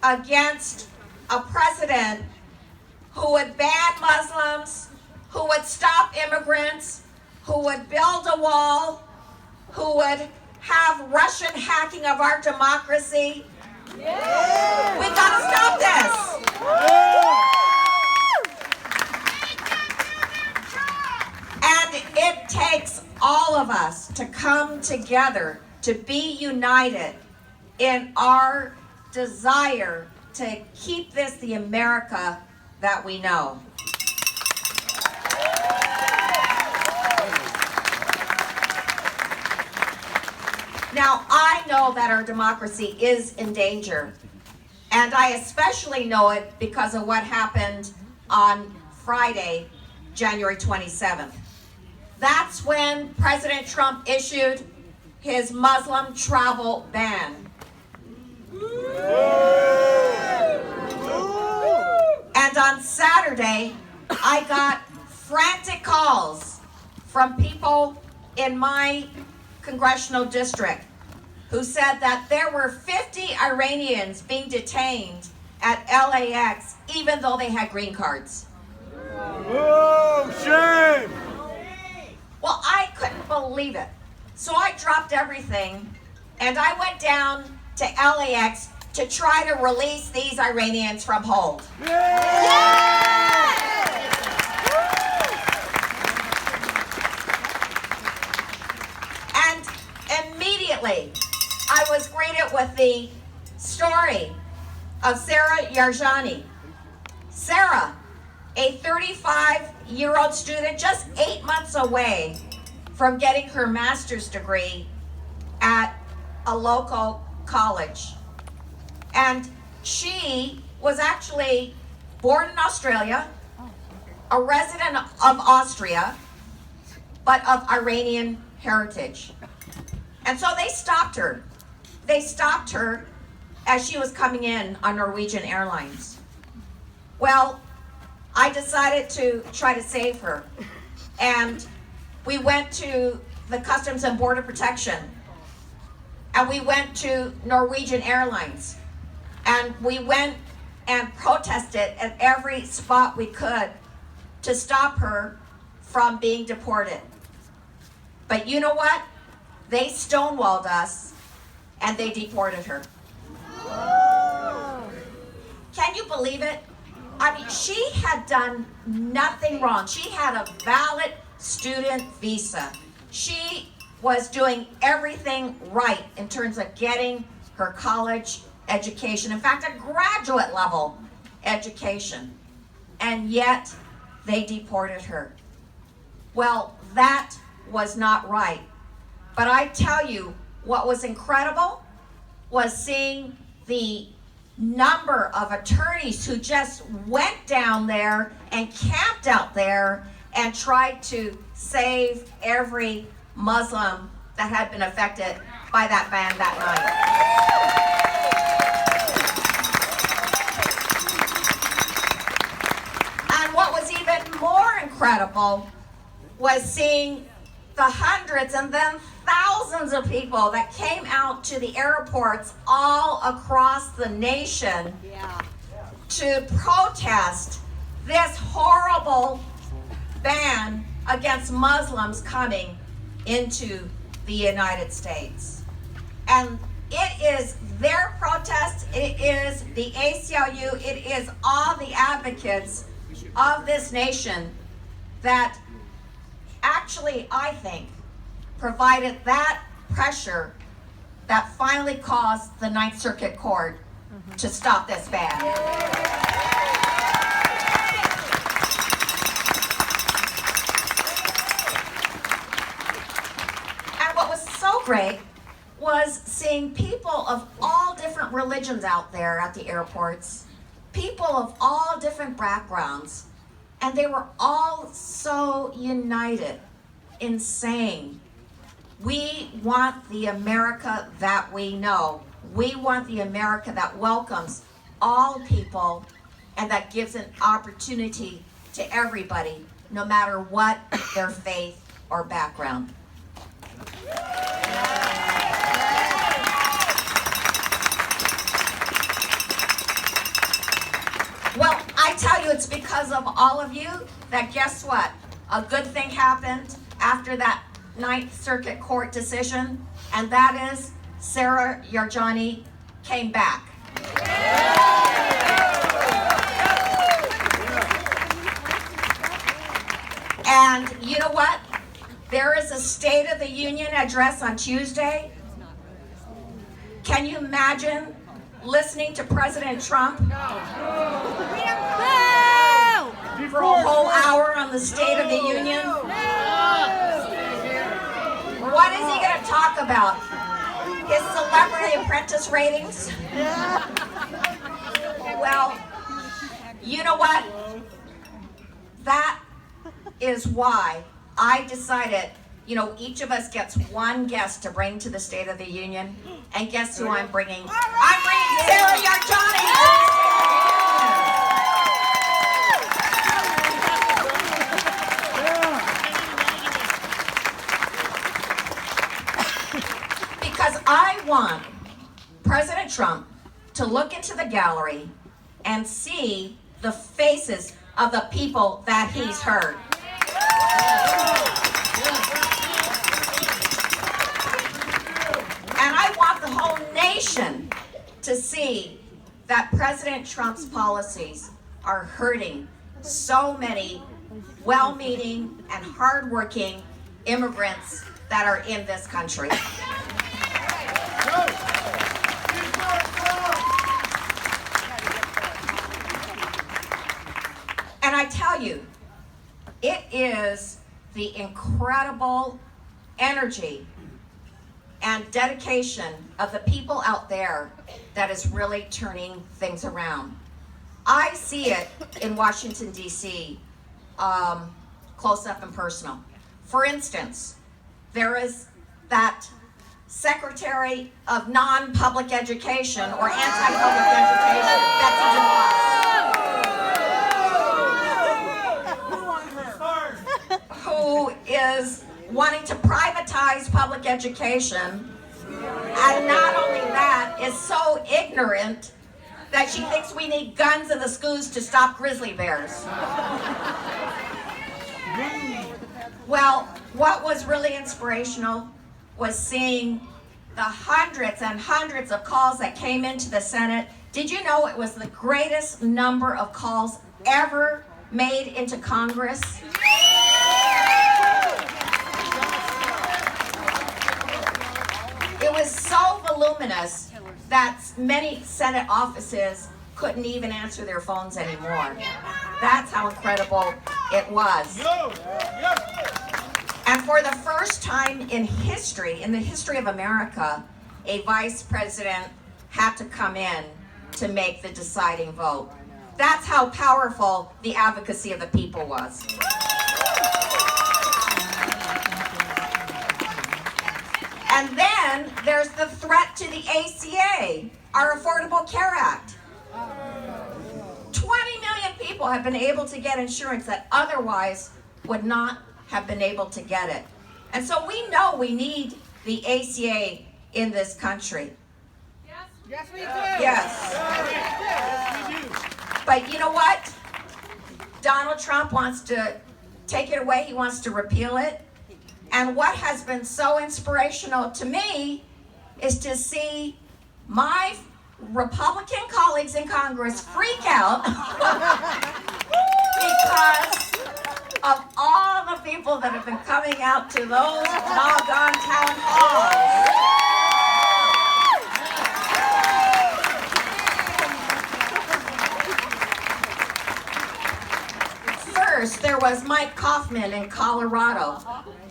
Against a president who would ban Muslims, who would stop immigrants, who would build a wall, who would have Russian hacking of our democracy. Yeah. We gotta stop this. Yeah. And it takes all of us to come together, to be united in our desire to keep this the America that we know. Now, I know that our democracy is in danger, and I especially know it because of what happened on Friday, January 27th. That's when President Trump issued his Muslim travel ban. And on Saturday, I got frantic calls from people in my congressional district who said that there were 50 Iranians being detained at LAX even though they had green cards. Oh, shame! Well, I couldn't believe it. So I dropped everything and I went down to LAX to try to release these Iranians from hold. And immediately, I was greeted with the story of Sarah Yarjani. Sarah, a 35-year-old student, just 8 months away from getting her master's degree at a local college. And she was actually born in Australia, a resident of Austria, but of Iranian heritage. And so they stopped her. They stopped her as she was coming in on Norwegian Airlines. Well, I decided to try to save her. And we went to the Customs and Border Protection. And we went to Norwegian Airlines. And we went and protested at every spot we could to stop her from being deported. But you know what? They stonewalled us and they deported her. Can you believe it? I mean, she had done nothing wrong. She had a valid student visa. She was doing everything right in terms of getting her college education. In fact, a graduate level education. And yet, they deported her. Well, that was not right. But I tell you, what was incredible was seeing the number of attorneys who just went down there and camped out there and tried to save every Muslim that had been affected by that ban that night. And what was even more incredible was seeing the hundreds and then thousands of people that came out to the airports all across the nation to protest this horrible ban against Muslims coming into the United States. And it is their protest, it is the ACLU, it is all the advocates of this nation that actually, I think, provided that pressure that finally caused the Ninth Circuit Court to stop this ban. And what was so great was seeing people of all different religions out there at the airports, people of all different backgrounds, and they were all so united in saying, we want the America that we know. We want the America that welcomes all people and that gives an opportunity to everybody, no matter what their faith or background. Well, I tell you, it's because of all of you that guess what? A good thing happened after that Ninth Circuit Court decision, and that is Sarah Yarjani came back. And you know what? There is a State of the Union address on Tuesday. Can you imagine listening to President Trump for a whole hour on the State of the Union? What is he going to talk about? His Celebrity Apprentice ratings? Well, you know what? That is why I decided, you know, each of us gets one guest to bring to the State of the Union. And guess who I'm bringing? I'm bringing Sarah Yarjani! I want President Trump to look into the gallery and see the faces of the people that he's heard. And I want the whole nation to see that President Trump's policies are hurting so many well-meaning and hardworking immigrants that are in this country. And I tell you, it is the incredible energy and dedication of the people out there that is really turning things around. I see it in Washington, D.C., close up and personal. For instance, there is that Secretary of Non-Public Education or Anti-Public Education, Betsy DeVos, who is wanting to privatize public education, and not only that, is so ignorant that she thinks we need guns in the schools to stop grizzly bears. Well, what was really inspirational was seeing the hundreds and hundreds of calls that came into the Senate. Did you know it was the greatest number of calls ever made into Congress? It was so voluminous that many Senate offices couldn't even answer their phones anymore. That's how incredible it was. And for the first time in history, in the history of America, a vice president had to come in to make the deciding vote. That's how powerful the advocacy of the people was. And then there's the threat to the ACA, our Affordable Care Act. 20 million people have been able to get insurance that otherwise would not have been able to get it. And so we know we need the ACA in this country. Yes, we do. Yes. Yes, we do. But you know what? Donald Trump wants to take it away. He wants to repeal it. And what has been so inspirational to me is to see my Republican colleagues in Congress freak out because of all the people that have been coming out to those doggone town halls. First, there was Mike Kaufman in Colorado,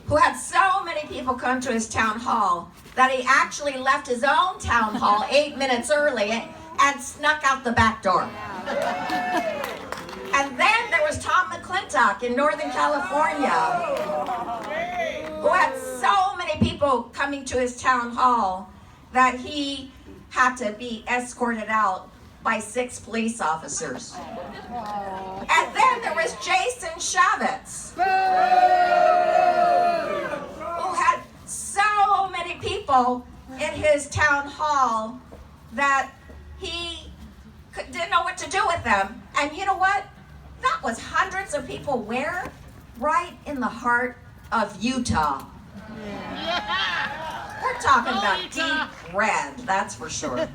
who had so many people come to his town hall that he actually left his own town hall 8 minutes early and snuck out the back door. And then there was Tom McClintock in Northern California, who had so many people coming to his town hall that he had to be escorted out by 6 police officers. And then there was Jason Chavez, who had so many people in his town hall that he didn't know what to do with them. And you know what? That was hundreds of people where? Right in the heart of Utah. We're talking about deep red, that's for sure.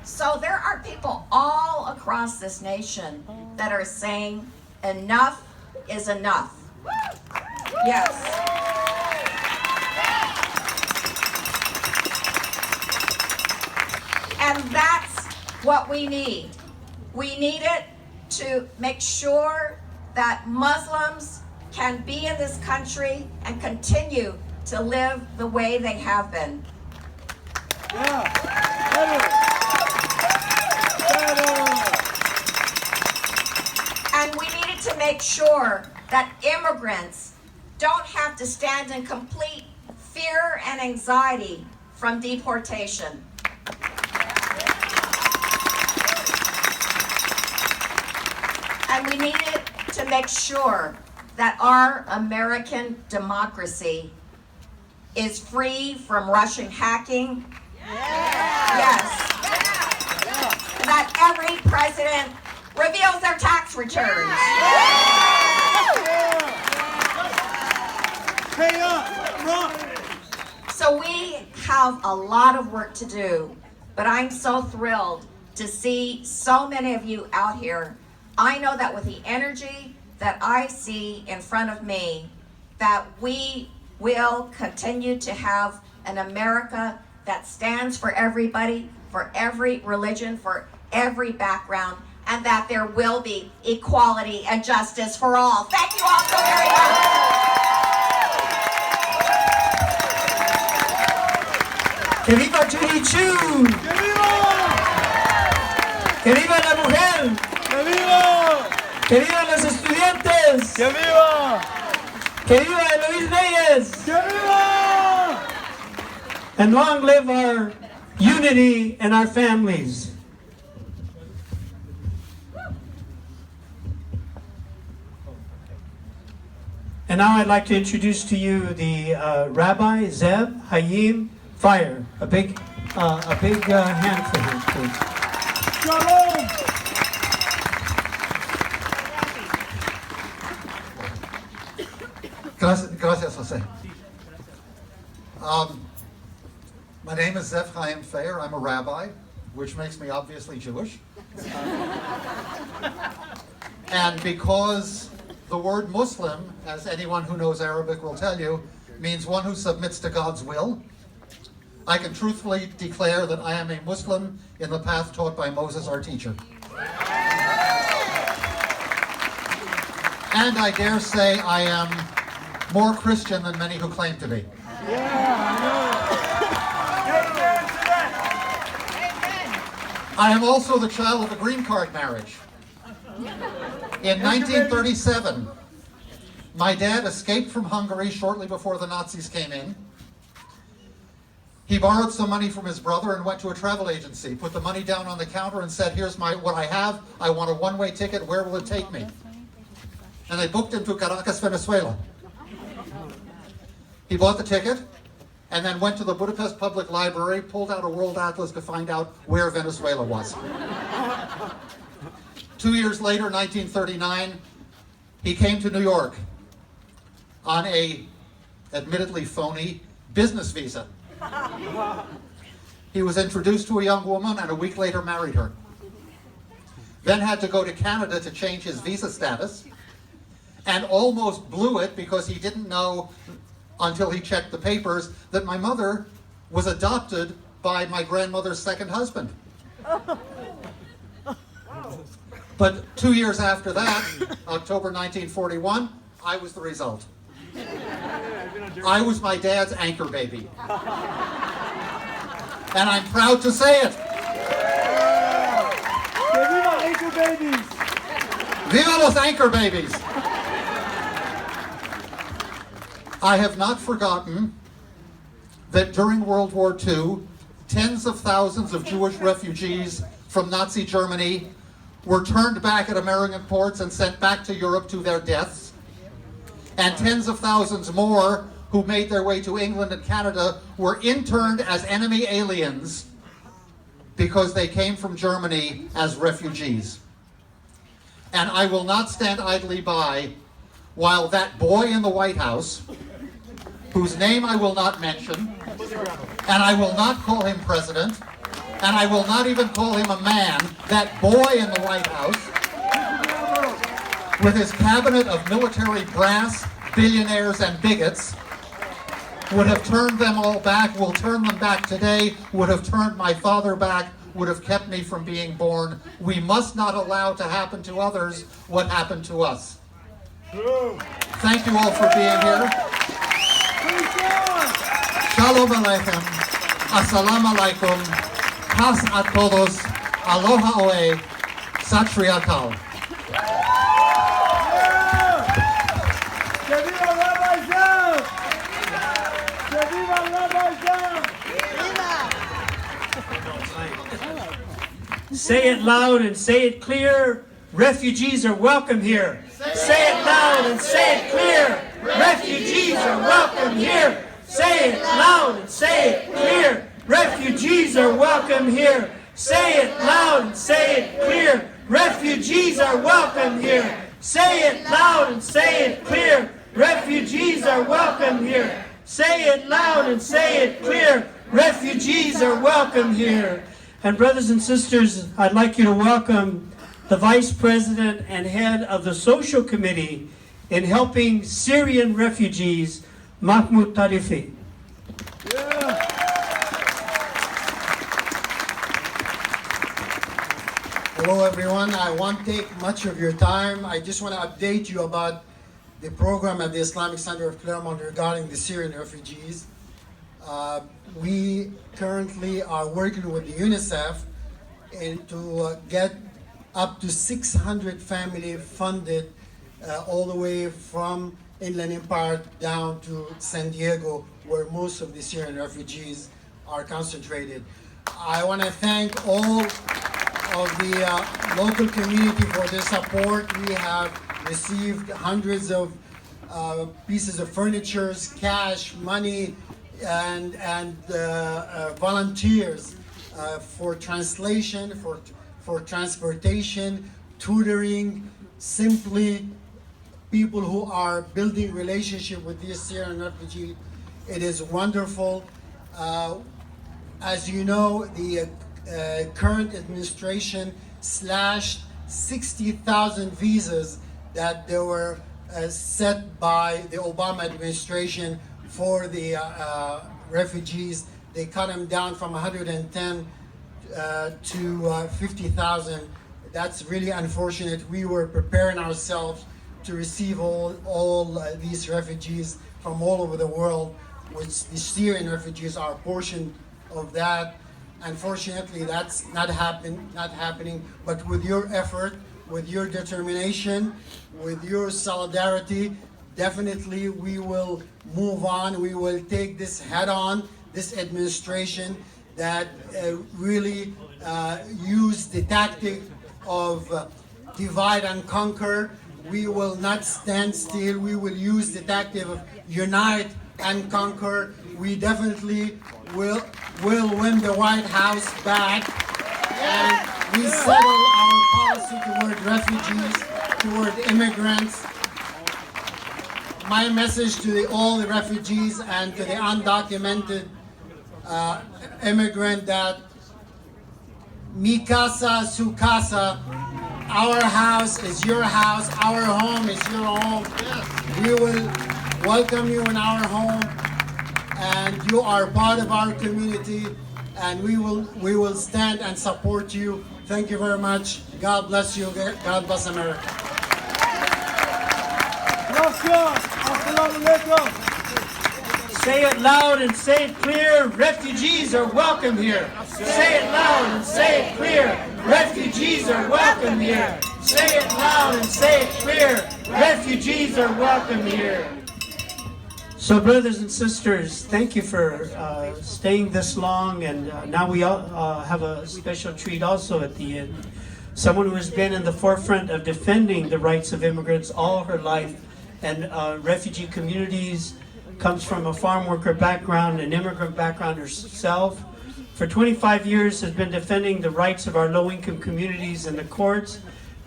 So there are people all across this nation that are saying enough is enough. Yes. And that's what we need. We need it to make sure that Muslims can be in this country and continue to live the way they have been. And we needed to make sure that immigrants don't have to stand in complete fear and anxiety from deportation. And we needed to make sure that our American democracy is free from Russian hacking. Yes. That every president reveals their tax returns. So we have a lot of work to do, but I'm so thrilled to see so many of you out here. I know that with the energy that I see in front of me, that we will continue to have an America that stands for everybody, for every religion, for every background, and that there will be equality and justice for all. Thank you all so very much. ¡Que viva Churichú! ¡Que viva! ¡Que viva la mujer! ¡Que viva! ¡Que vivan los estudiantes! ¡Que viva! ¡Que viva Luis Reyes! ¡Que viva! And long live our unity and our families. And now I'd like to introduce to you the Rabbi Zeb Hayim Fire. A big hand for him, please. Shalom! Gracias, Jose. My name is Zev Chaim Feir. I'm a rabbi, which makes me obviously Jewish. And because the word Muslim, as anyone who knows Arabic will tell you, means one who submits to God's will, I can truthfully declare that I am a Muslim in the path taught by Moses, our teacher. And I dare say I am more Christian than many who claim to be. I am also the child of a green card marriage. In 1937, my dad escaped from Hungary shortly before the Nazis came in. He borrowed some money from his brother and went to a travel agency, put the money down on the counter and said, here's what I have, I want a one-way ticket, where will it take me? And they booked him to Caracas, Venezuela. He bought the ticket and then went to the Budapest Public Library, pulled out a world atlas to find out where Venezuela was. 2 years later, 1939, he came to New York on a admittedly phony business visa. He was introduced to a young woman and a week later married her. Then had to go to Canada to change his visa status and almost blew it because he didn't know until he checked the papers that my mother was adopted by my grandmother's second husband. But 2 years after that, October 1941, I was the result. I was my dad's anchor baby. And I'm proud to say it. Viva anchor babies! Viva los anchor babies! I have not forgotten that during World War II, tens of thousands of Jewish refugees from Nazi Germany were turned back at American ports and sent back to Europe to their deaths. And tens of thousands more who made their way to England and Canada were interned as enemy aliens because they came from Germany as refugees. And I will not stand idly by while that boy in the White House, whose name I will not mention, and I will not call him president, and I will not even call him a man, that boy in the White House, with his cabinet of military brass, billionaires, and bigots, would have turned them all back, will turn them back today, would have turned my father back, would have kept me from being born. We must not allow to happen to others what happened to us. Thank you all for being here. Shalom Aleichem. Assalamu alaikum. Pas a todos. Aloha oe. Sat Shri Akal. Say it loud and say it clear. Refugees are welcome here. Say it loud and say it clear. Refugees are welcome here. Say it loud and say it clear. Refugees are welcome here. Say it loud and say it clear. Refugees are welcome here. Say it loud and say it clear. Refugees are welcome here. Say it loud and say it clear. Refugees are welcome here. And brothers and sisters, I'd like you to welcome the Vice President and Head of the Social Committee in helping Syrian refugees, Mahmoud Tarifi. Hello everyone, I won't take much of your time. I just want to update you about the program at the Islamic Center of Claremont regarding the Syrian refugees. We currently are working with the Yousef to get up to 600 family funded all the way from Inland Empire down to San Diego, where most of the Syrian refugees are concentrated. I want to thank all of the local community for their support. We have received hundreds of pieces of furniture, cash, money, and volunteers for translation, for transportation, tutoring, simply people who are building relationship with these Syrian refugees. It is wonderful. As you know, the current administration slashed 60,000 visas that they were set by the Obama administration for the refugees. They cut them down from 110 to 50,000. That's really unfortunate. We were preparing ourselves to receive all these refugees from all over the world, which the Syrian refugees are a portion of that. Unfortunately, that's not happening, but with your effort, with your determination, with your solidarity, definitely we will move on. We will take this head on, this administration that really use the tactic of divide and conquer. We will not stand still. We will use the tactic of unite and conquer. We definitely will win the White House back, and we settle our policy toward refugees, toward immigrants. My message to all the refugees and to the undocumented immigrant that mi casa, su casa, our house is your house, our home is your home. We will welcome you in our home, and you are part of our community, and we will stand and support you. Thank you very much. God bless you. God bless America. Say it loud and say it clear, refugees are welcome here. Say it loud and say it clear, refugees are welcome here. Say it loud and say it clear, refugees are welcome here. So brothers and sisters, thank you for staying this long, and now we all have a special treat also at the end. Someone who has been in the forefront of defending the rights of immigrants all her life, and refugee communities, comes from a farm worker background, an immigrant background herself. For 25 years has been defending the rights of our low-income communities in the courts.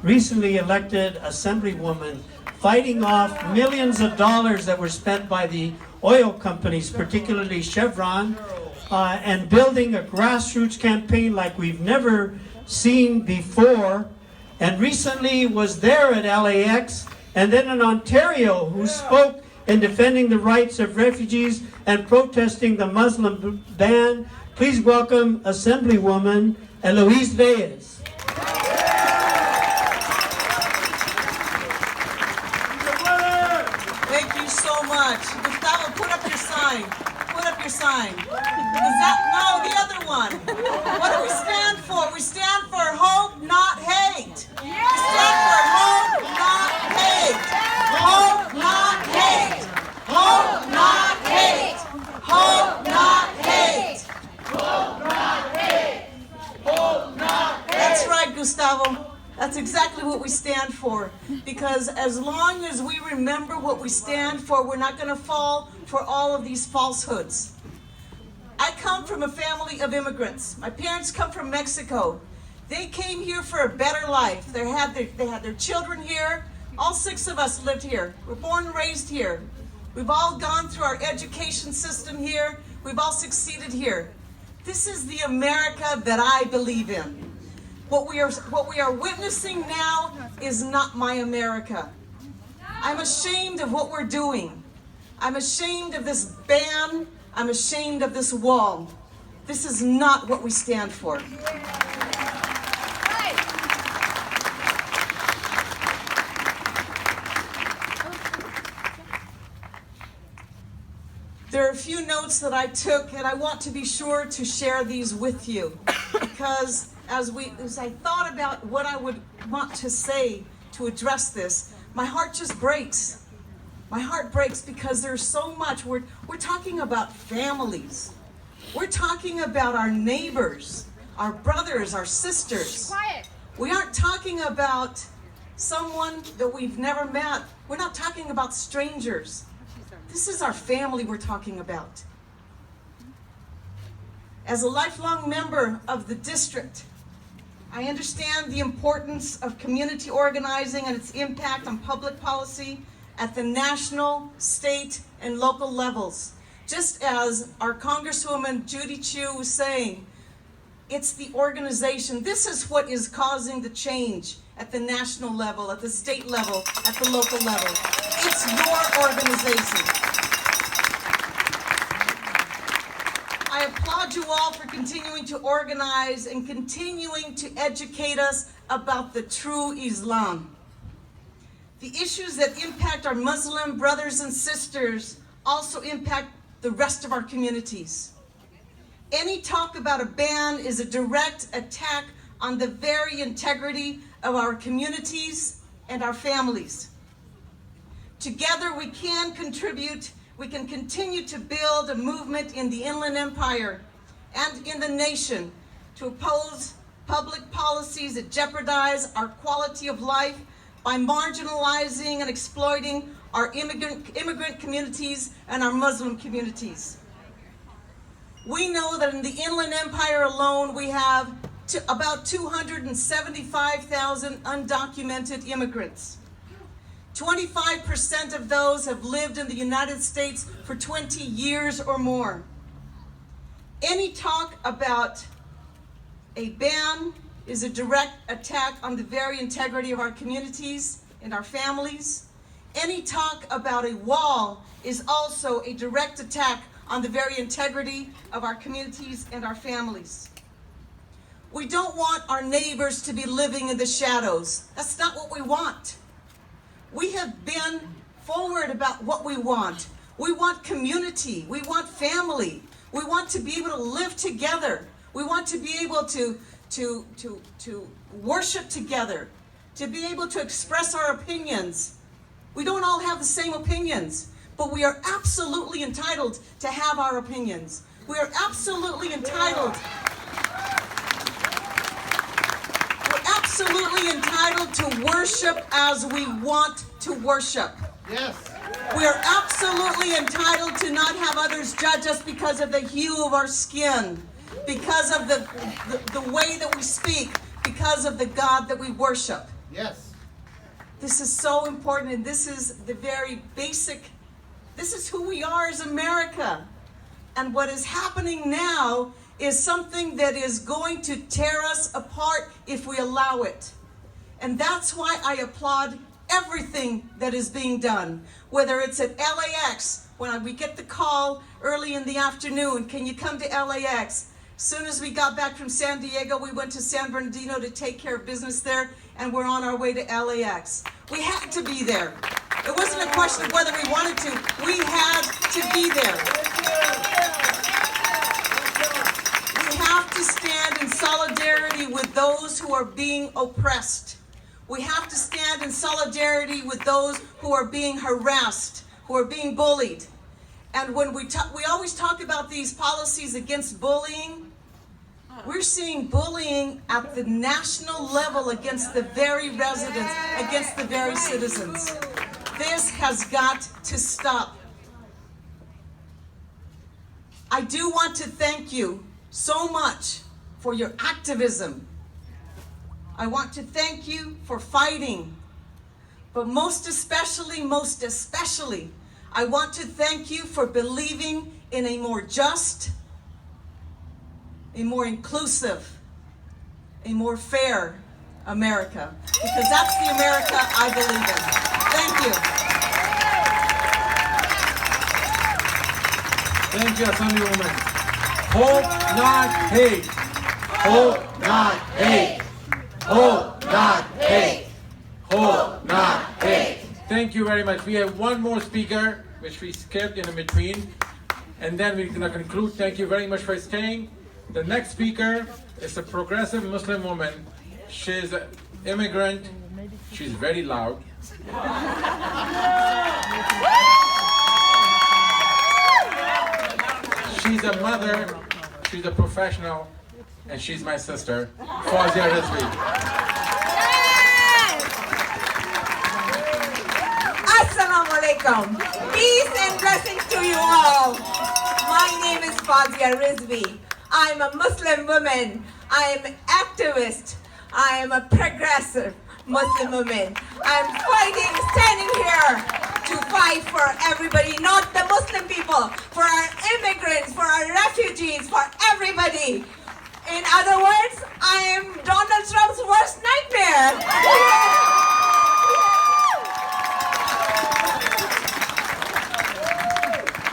Recently elected assemblywoman, fighting off millions of dollars that were spent by the oil companies, particularly Chevron, and building a grassroots campaign like we've never seen before. And recently was there at LAX and then in Ontario, who spoke in defending the rights of refugees and protesting the Muslim ban. Please welcome Assemblywoman Eloise Reyes. Thank you so much. Gustavo, put up your sign. Put up your sign. Is that, no, the other one. What do we stand for? We stand for hope, not hate. We stand for hope, not hate. Hope, not hate. Hope, not hate. Hope, not hate. Hope, not hate. Hope, not hate. That's right, Gustavo. That's exactly what we stand for. Because as long as we remember what we stand for, we're not going to fall for all of these falsehoods. I come from a family of immigrants. My parents come from Mexico. They came here for a better life. They had their children here. All 6 of us lived here. We're born and raised here. We've all gone through our education system here. We've all succeeded here. This is the America that I believe in. What we are witnessing now is not my America. I'm ashamed of what we're doing. I'm ashamed of this ban. I'm ashamed of this wall. This is not what we stand for. There are a few notes that I took, and I want to be sure to share these with you, because as I thought about what I would want to say to address this, my heart just breaks. My heart breaks because there's so much. We're talking about families. We're talking about our neighbors, our brothers, our sisters. Quiet. We aren't talking about someone that we've never met. We're not talking about strangers. This is our family we're talking about. As a lifelong member of the district, I understand the importance of community organizing and its impact on public policy at the national, state, and local levels. Just as our Congresswoman Judy Chu was saying, it's the organization. This is what is causing the change at the national level, at the state level, at the local level. It's your organization. I applaud you all for continuing to organize and continuing to educate us about the true Islam. The issues that impact our Muslim brothers and sisters also impact the rest of our communities. Any talk about a ban is a direct attack on the very integrity of our communities and our families. Together we can continue to build a movement in the Inland Empire and in the nation to oppose public policies that jeopardize our quality of life by marginalizing and exploiting our immigrant communities and our Muslim communities. We know that in the Inland Empire alone, we have about 275,000 undocumented immigrants. 25% of those have lived in the United States for 20 years or more. Any talk about a ban is a direct attack on the very integrity of our communities and our families. Any talk about a wall is also a direct attack on the very integrity of our communities and our families. We don't want our neighbors to be living in the shadows. That's not what we want. We have been forward about what we want. We want community. We want family. We want to be able to live together. We want to be able to worship together, to be able to express our opinions. We don't all have the same opinions, but we are absolutely entitled to have our opinions. We are absolutely entitled. We're absolutely entitled to worship as we want to worship. Yes. We are absolutely entitled to not have others judge us because of the hue of our skin, because of the way that we speak, because of the God that we worship. Yes. This is so important, and this is the very basic, this is who we are as America. And what is happening now is something that is going to tear us apart if we allow it. And that's why I applaud everything that is being done, whether it's at LAX, when we get the call early in the afternoon, can you come to LAX? As soon as we got back from San Diego, we went to San Bernardino to take care of business there, and we're on our way to LAX. We had to be there. It wasn't a question of whether we wanted to. We had to be there. We have to stand in solidarity with those who are being oppressed. We have to stand in solidarity with those who are being harassed, who are being bullied. And when we always talk about these policies against bullying, we're seeing bullying at the national level against the very residents, against the very citizens. This has got to stop. I do want to thank you so much for your activism. I want to thank you for fighting. But most especially, I want to thank you for believing in a more just, a more inclusive, a more fair America. Because that's the America I believe in. Thank you. Thank you, Assemblywoman. Hope, not hate. Hope, not hate. Hope, not hate. Hope, not hate. Thank you very much. We have one more speaker, which we skipped in between, and then we're going to conclude. Thank you very much for staying. The next speaker is a progressive Muslim woman. She's an immigrant. She's very loud. She's a mother, she's a professional, and she's my sister, Fawzia Rizvi. Assalamu alaikum. Peace and blessings to you all. My name is Fawzia Rizvi. I'm a Muslim woman. I am an activist. I am a progressive Muslim woman. I'm standing here to fight for everybody, not the Muslim people, for our immigrants, for our refugees, for everybody. In other words, I am Donald Trump's worst nightmare.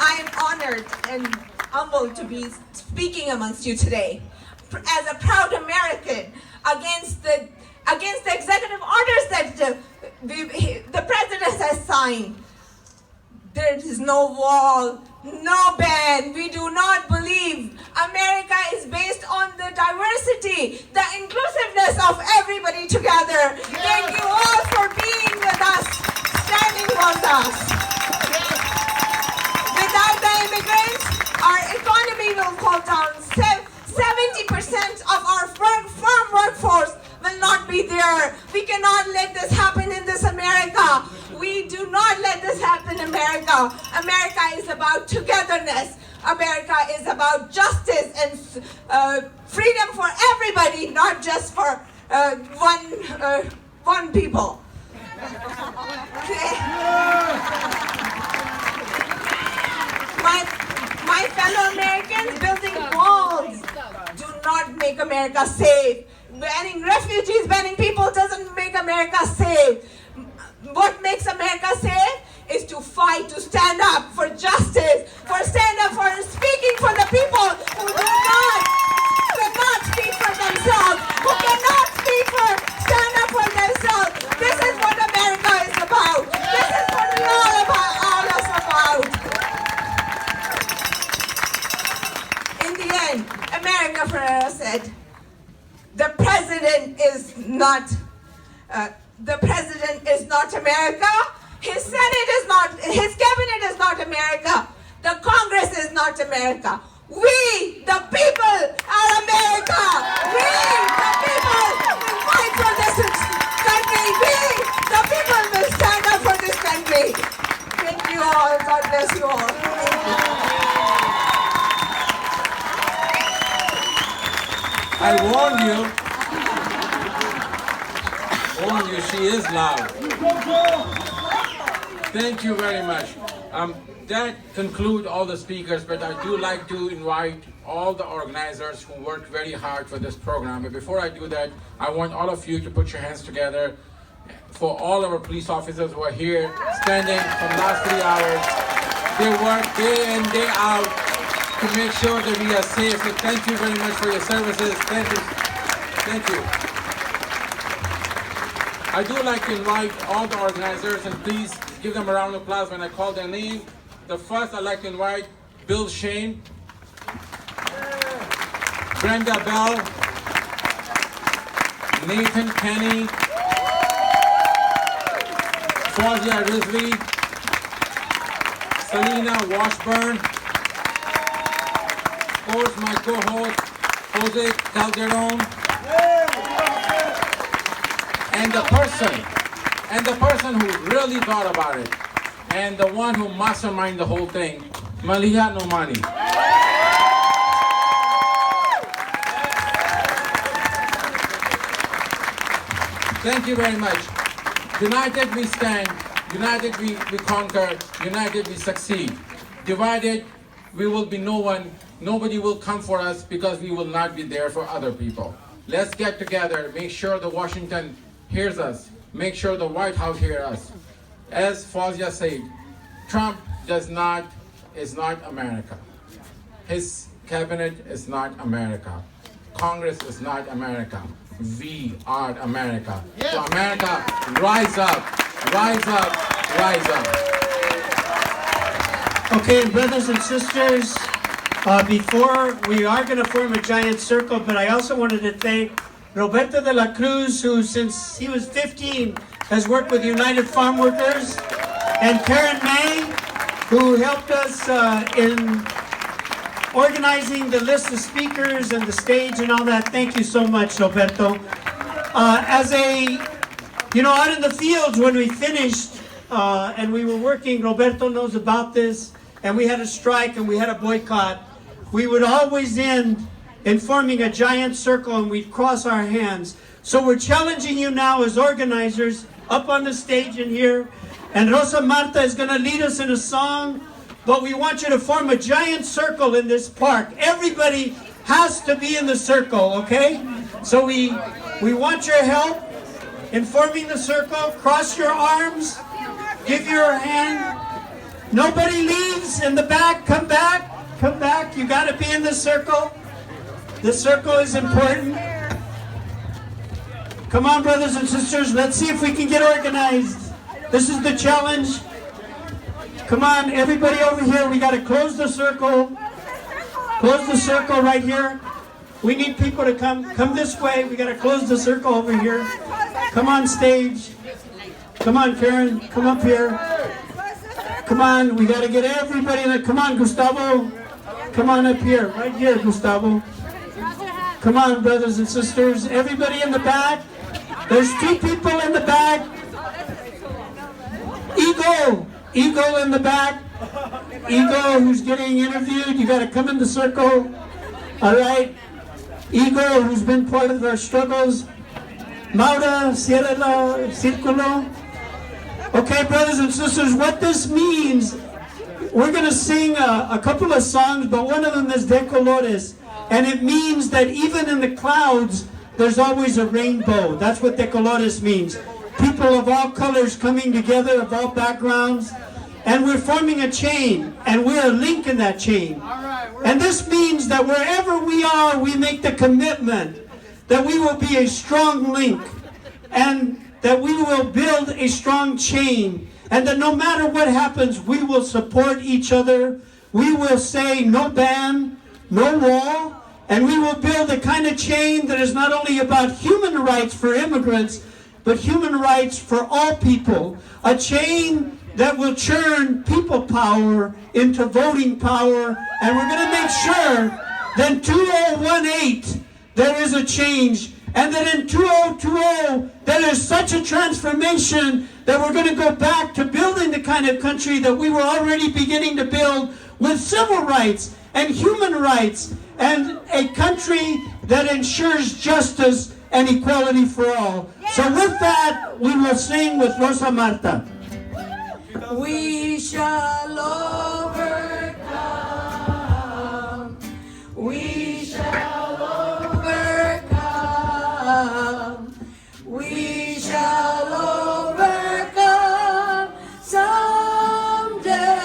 I am honored and humbled to be speaking amongst you today as a proud American against the against the executive orders that the president has signed. There is no wall, no ban. We do not believe America is based on the diversity, the inclusiveness of everybody together. Thank you all for being with us, standing with us. Without the immigrants, our economy will fall down. 70% of our farm workforce will not be there. We cannot let this happen in this America. We do not let this happen in America. America is about togetherness. America is about justice and freedom for everybody, not just for one people. My fellow Americans, building walls do not make America safe. Banning refugees, banning people doesn't make America safe. What makes America safe is to fight, to stand up for justice, for stand up for speaking for the people who cannot speak for themselves, who cannot stand up for themselves. This is what America is about. This is what we all us about. In the end, America Ferrera said, the president is not America. His Senate is not, his cabinet is not America. The Congress is not America. We, the people, are America. We, the people, will fight for this country. We, the people, will stand up for this country. Thank you all. God bless you all. I warned you, she is loud. Thank you very much. That concludes all the speakers, but I do like to invite all the organizers who worked very hard for this program. But before I do that, I want all of you to put your hands together for all our police officers who are here, standing for the last 3 hours. They work day in, day out to make sure that we are safe. So thank you very much for your services. Thank you. Thank you. I do like to invite all the organizers, and please give them a round of applause when I call their name. The first, I'd like to invite Bill Shane, Brenda Bell, Nathan Tenney, Fawzia Rizvi, Selena Washburn, of course my co-host, Jose Calderon, and the person who really thought about it, and the one who masterminded the whole thing, Maliha Nomani. Thank you very much. United we stand, united we conquer, united we succeed. Divided, we will be no one, nobody will come for us because we will not be there for other people. Let's get together, make sure that Washington hears us, make sure the White House hears us. As Fawzia said, Trump is not America. His cabinet is not America. Congress is not America. We are America. Yes. So America, rise up, rise up, rise up. Okay, brothers and sisters, before we are going to form a giant circle, but I also wanted to thank Roberto de la Cruz, who since he was 15 has worked with United Farm Workers, and Karen May, who helped us in organizing the list of speakers and the stage and all that. Thank you so much, Roberto. Out in the fields when we finished and we were working, Roberto knows about this, and we had a strike and we had a boycott, we would always end in forming a giant circle and we'd cross our hands. So we're challenging you now as organizers up on the stage in here, and Rosa Marta is going to lead us in a song, but we want you to form a giant circle in this park. Everybody has to be in the circle, okay? So we want your help in forming the circle. Cross your arms, give your hand. Nobody leaves in the back. Come back, come back. You got to be in the circle. The circle is important. Come on, brothers and sisters, let's see if we can get organized. This is the challenge. Come on, everybody over here, we got to close the circle. Close the circle right here. We need people to come this way. We got to close the circle over here. Come on stage. Come on, Karen, come up here. Come on, we got to get everybody in the, come on, Gustavo. Come on up here, right here, Gustavo. Come on, brothers and sisters. Everybody in the back. There's 2 people in the back. Ego in the back. Ego who's getting interviewed. You got to come in the circle. All right. Ego who's been part of our struggles. Maura, cierra el círculo. Okay, brothers and sisters, what this means, we're going to sing a couple of songs, but one of them is De Colores. And it means that even in the clouds, there's always a rainbow. That's what De Colores means. People of all colors coming together, of all backgrounds. And we're forming a chain, and we're a link in that chain. And this means that wherever we are, we make the commitment that we will be a strong link, and that we will build a strong chain, and that no matter what happens, we will support each other. We will say no ban, no wall, and we will build a kind of chain that is not only about human rights for immigrants, but human rights for all people. A chain that will churn people power into voting power, and we're going to make sure that in 2018 there is a change, and that in 2020 there is such a transformation that we're going to go back to building the kind of country that we were already beginning to build, with civil rights and human rights, and a country that ensures justice and equality for all. So with that, we will sing with Rosa Marta. We shall overcome. We shall overcome. We shall overcome someday.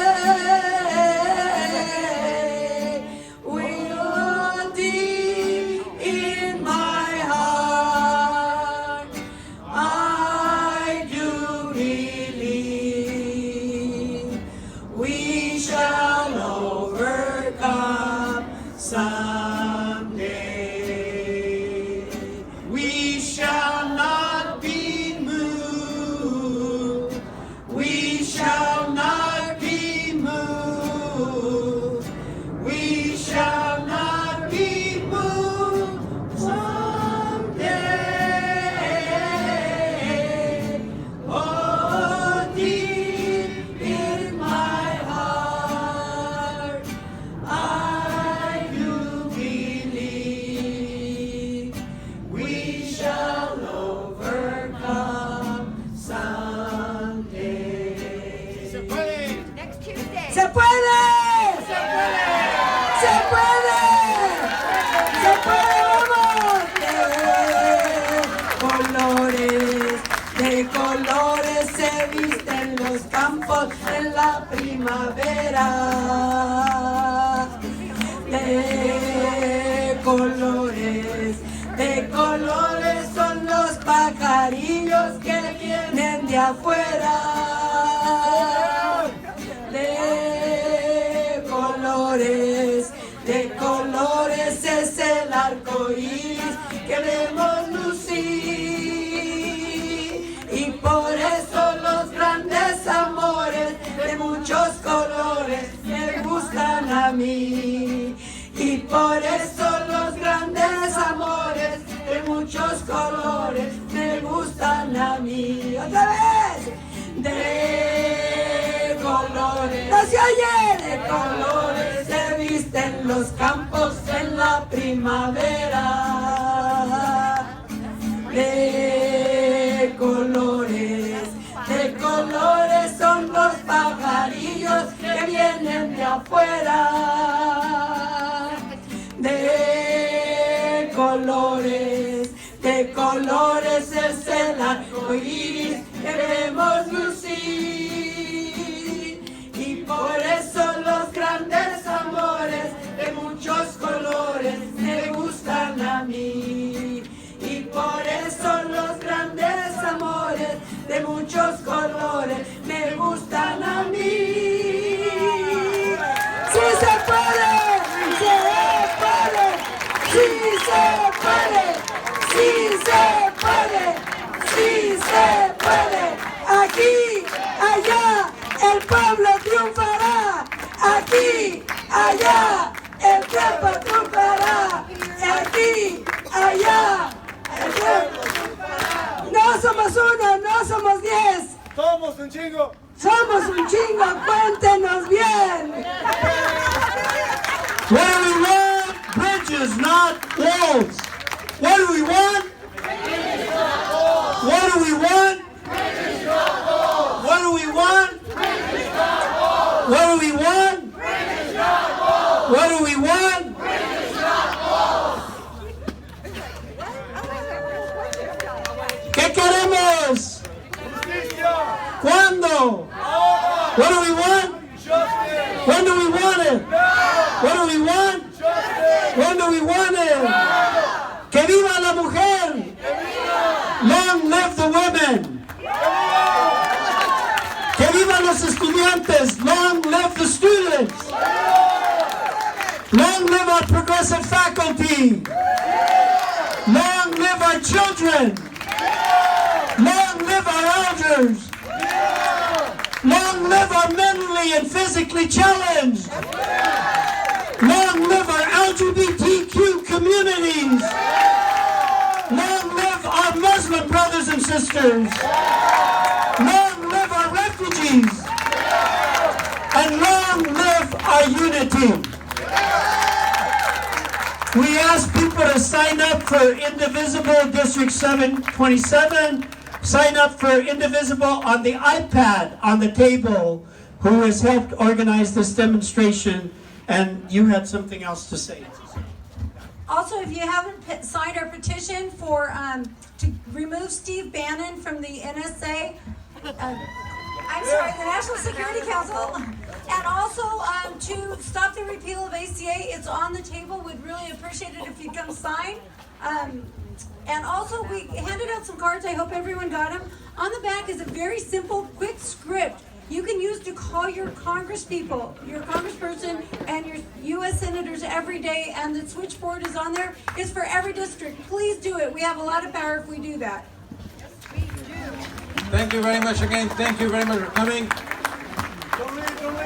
We'll deep in my heart, I do believe we shall overcome someday. We shall not be moved. We shall not be moved. We shall not be moved someday. Oh, deep in my heart, I do believe we shall overcome someday. Se puede. Next Tuesday. Se puede. Se puede. Se puede. Colores, de colores se visten los campos en la primavera. De colores son los pajarillos que vienen de afuera. De colores es el arco iris que vemos lucir. Y por eso los grandes amores de muchos colores me gustan a mí. Y por eso los grandes amores de muchos colores me gustan a mí. ¡Otra vez! De colores, no se oye, de colores se visten los campos en la primavera. De colores son los pajarillos que vienen de afuera. De colores es el arco iris que vemos lucir. Y por eso los grandes amores de muchos colores me gustan a mí. Y por eso los sí se puede, sí se puede, sí se puede. Aquí, allá, el pueblo triunfará. Aquí, allá, el pueblo triunfará. Aquí, allá, el pueblo triunfará. No somos uno, no somos 10. Somos un chingo. Somos un chingo, cuéntenos bien. What do we want? Bridges, not walls. What do we want? What do we want? What do we want? What do we want? What do we want? ¿Qué queremos? ¿Cuándo? What do we want? When do we want it? What do we want? When do we want it? ¡Que viva la mujer! Long live the women! ¡Que vivan los estudiantes! Long live the students! Long live our progressive faculty! Long live our children! Long live our elders! Long live our mentally and physically challenged! Long live our LGBTQ communities! Long live our Muslim brothers and sisters! Long live our refugees! And long live our unity! We ask people to sign up for Indivisible District 727. Sign up for Indivisible on the iPad on the table, who has helped organize this demonstration. And you had something else to say. Also, if you haven't signed our petition for to remove Steve Bannon from the NSA, I'm sorry, the National Security Council, and also to stop the repeal of ACA, it's on the table. We'd really appreciate it if you'd come sign. And also, we handed out some cards. I hope everyone got them. On the back is a very simple, quick script you can use to call your congresspeople, your congressperson, and your U.S. senators every day. And the switchboard is on there. It's for every district. Please do it. We have a lot of power if we do that. Thank you very much again. Thank you very much for coming.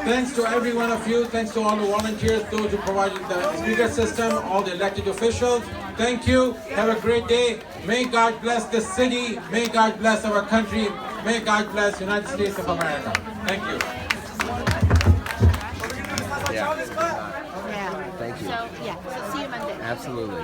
Thanks to every one of you. Thanks to all the volunteers, those who provided the speaker system, all the elected officials. Thank you. Have a great day. May God bless this city. May God bless our country. May God bless the United States of America. Thank you. Yeah. Thank you. So, yeah, so see you Monday. Absolutely.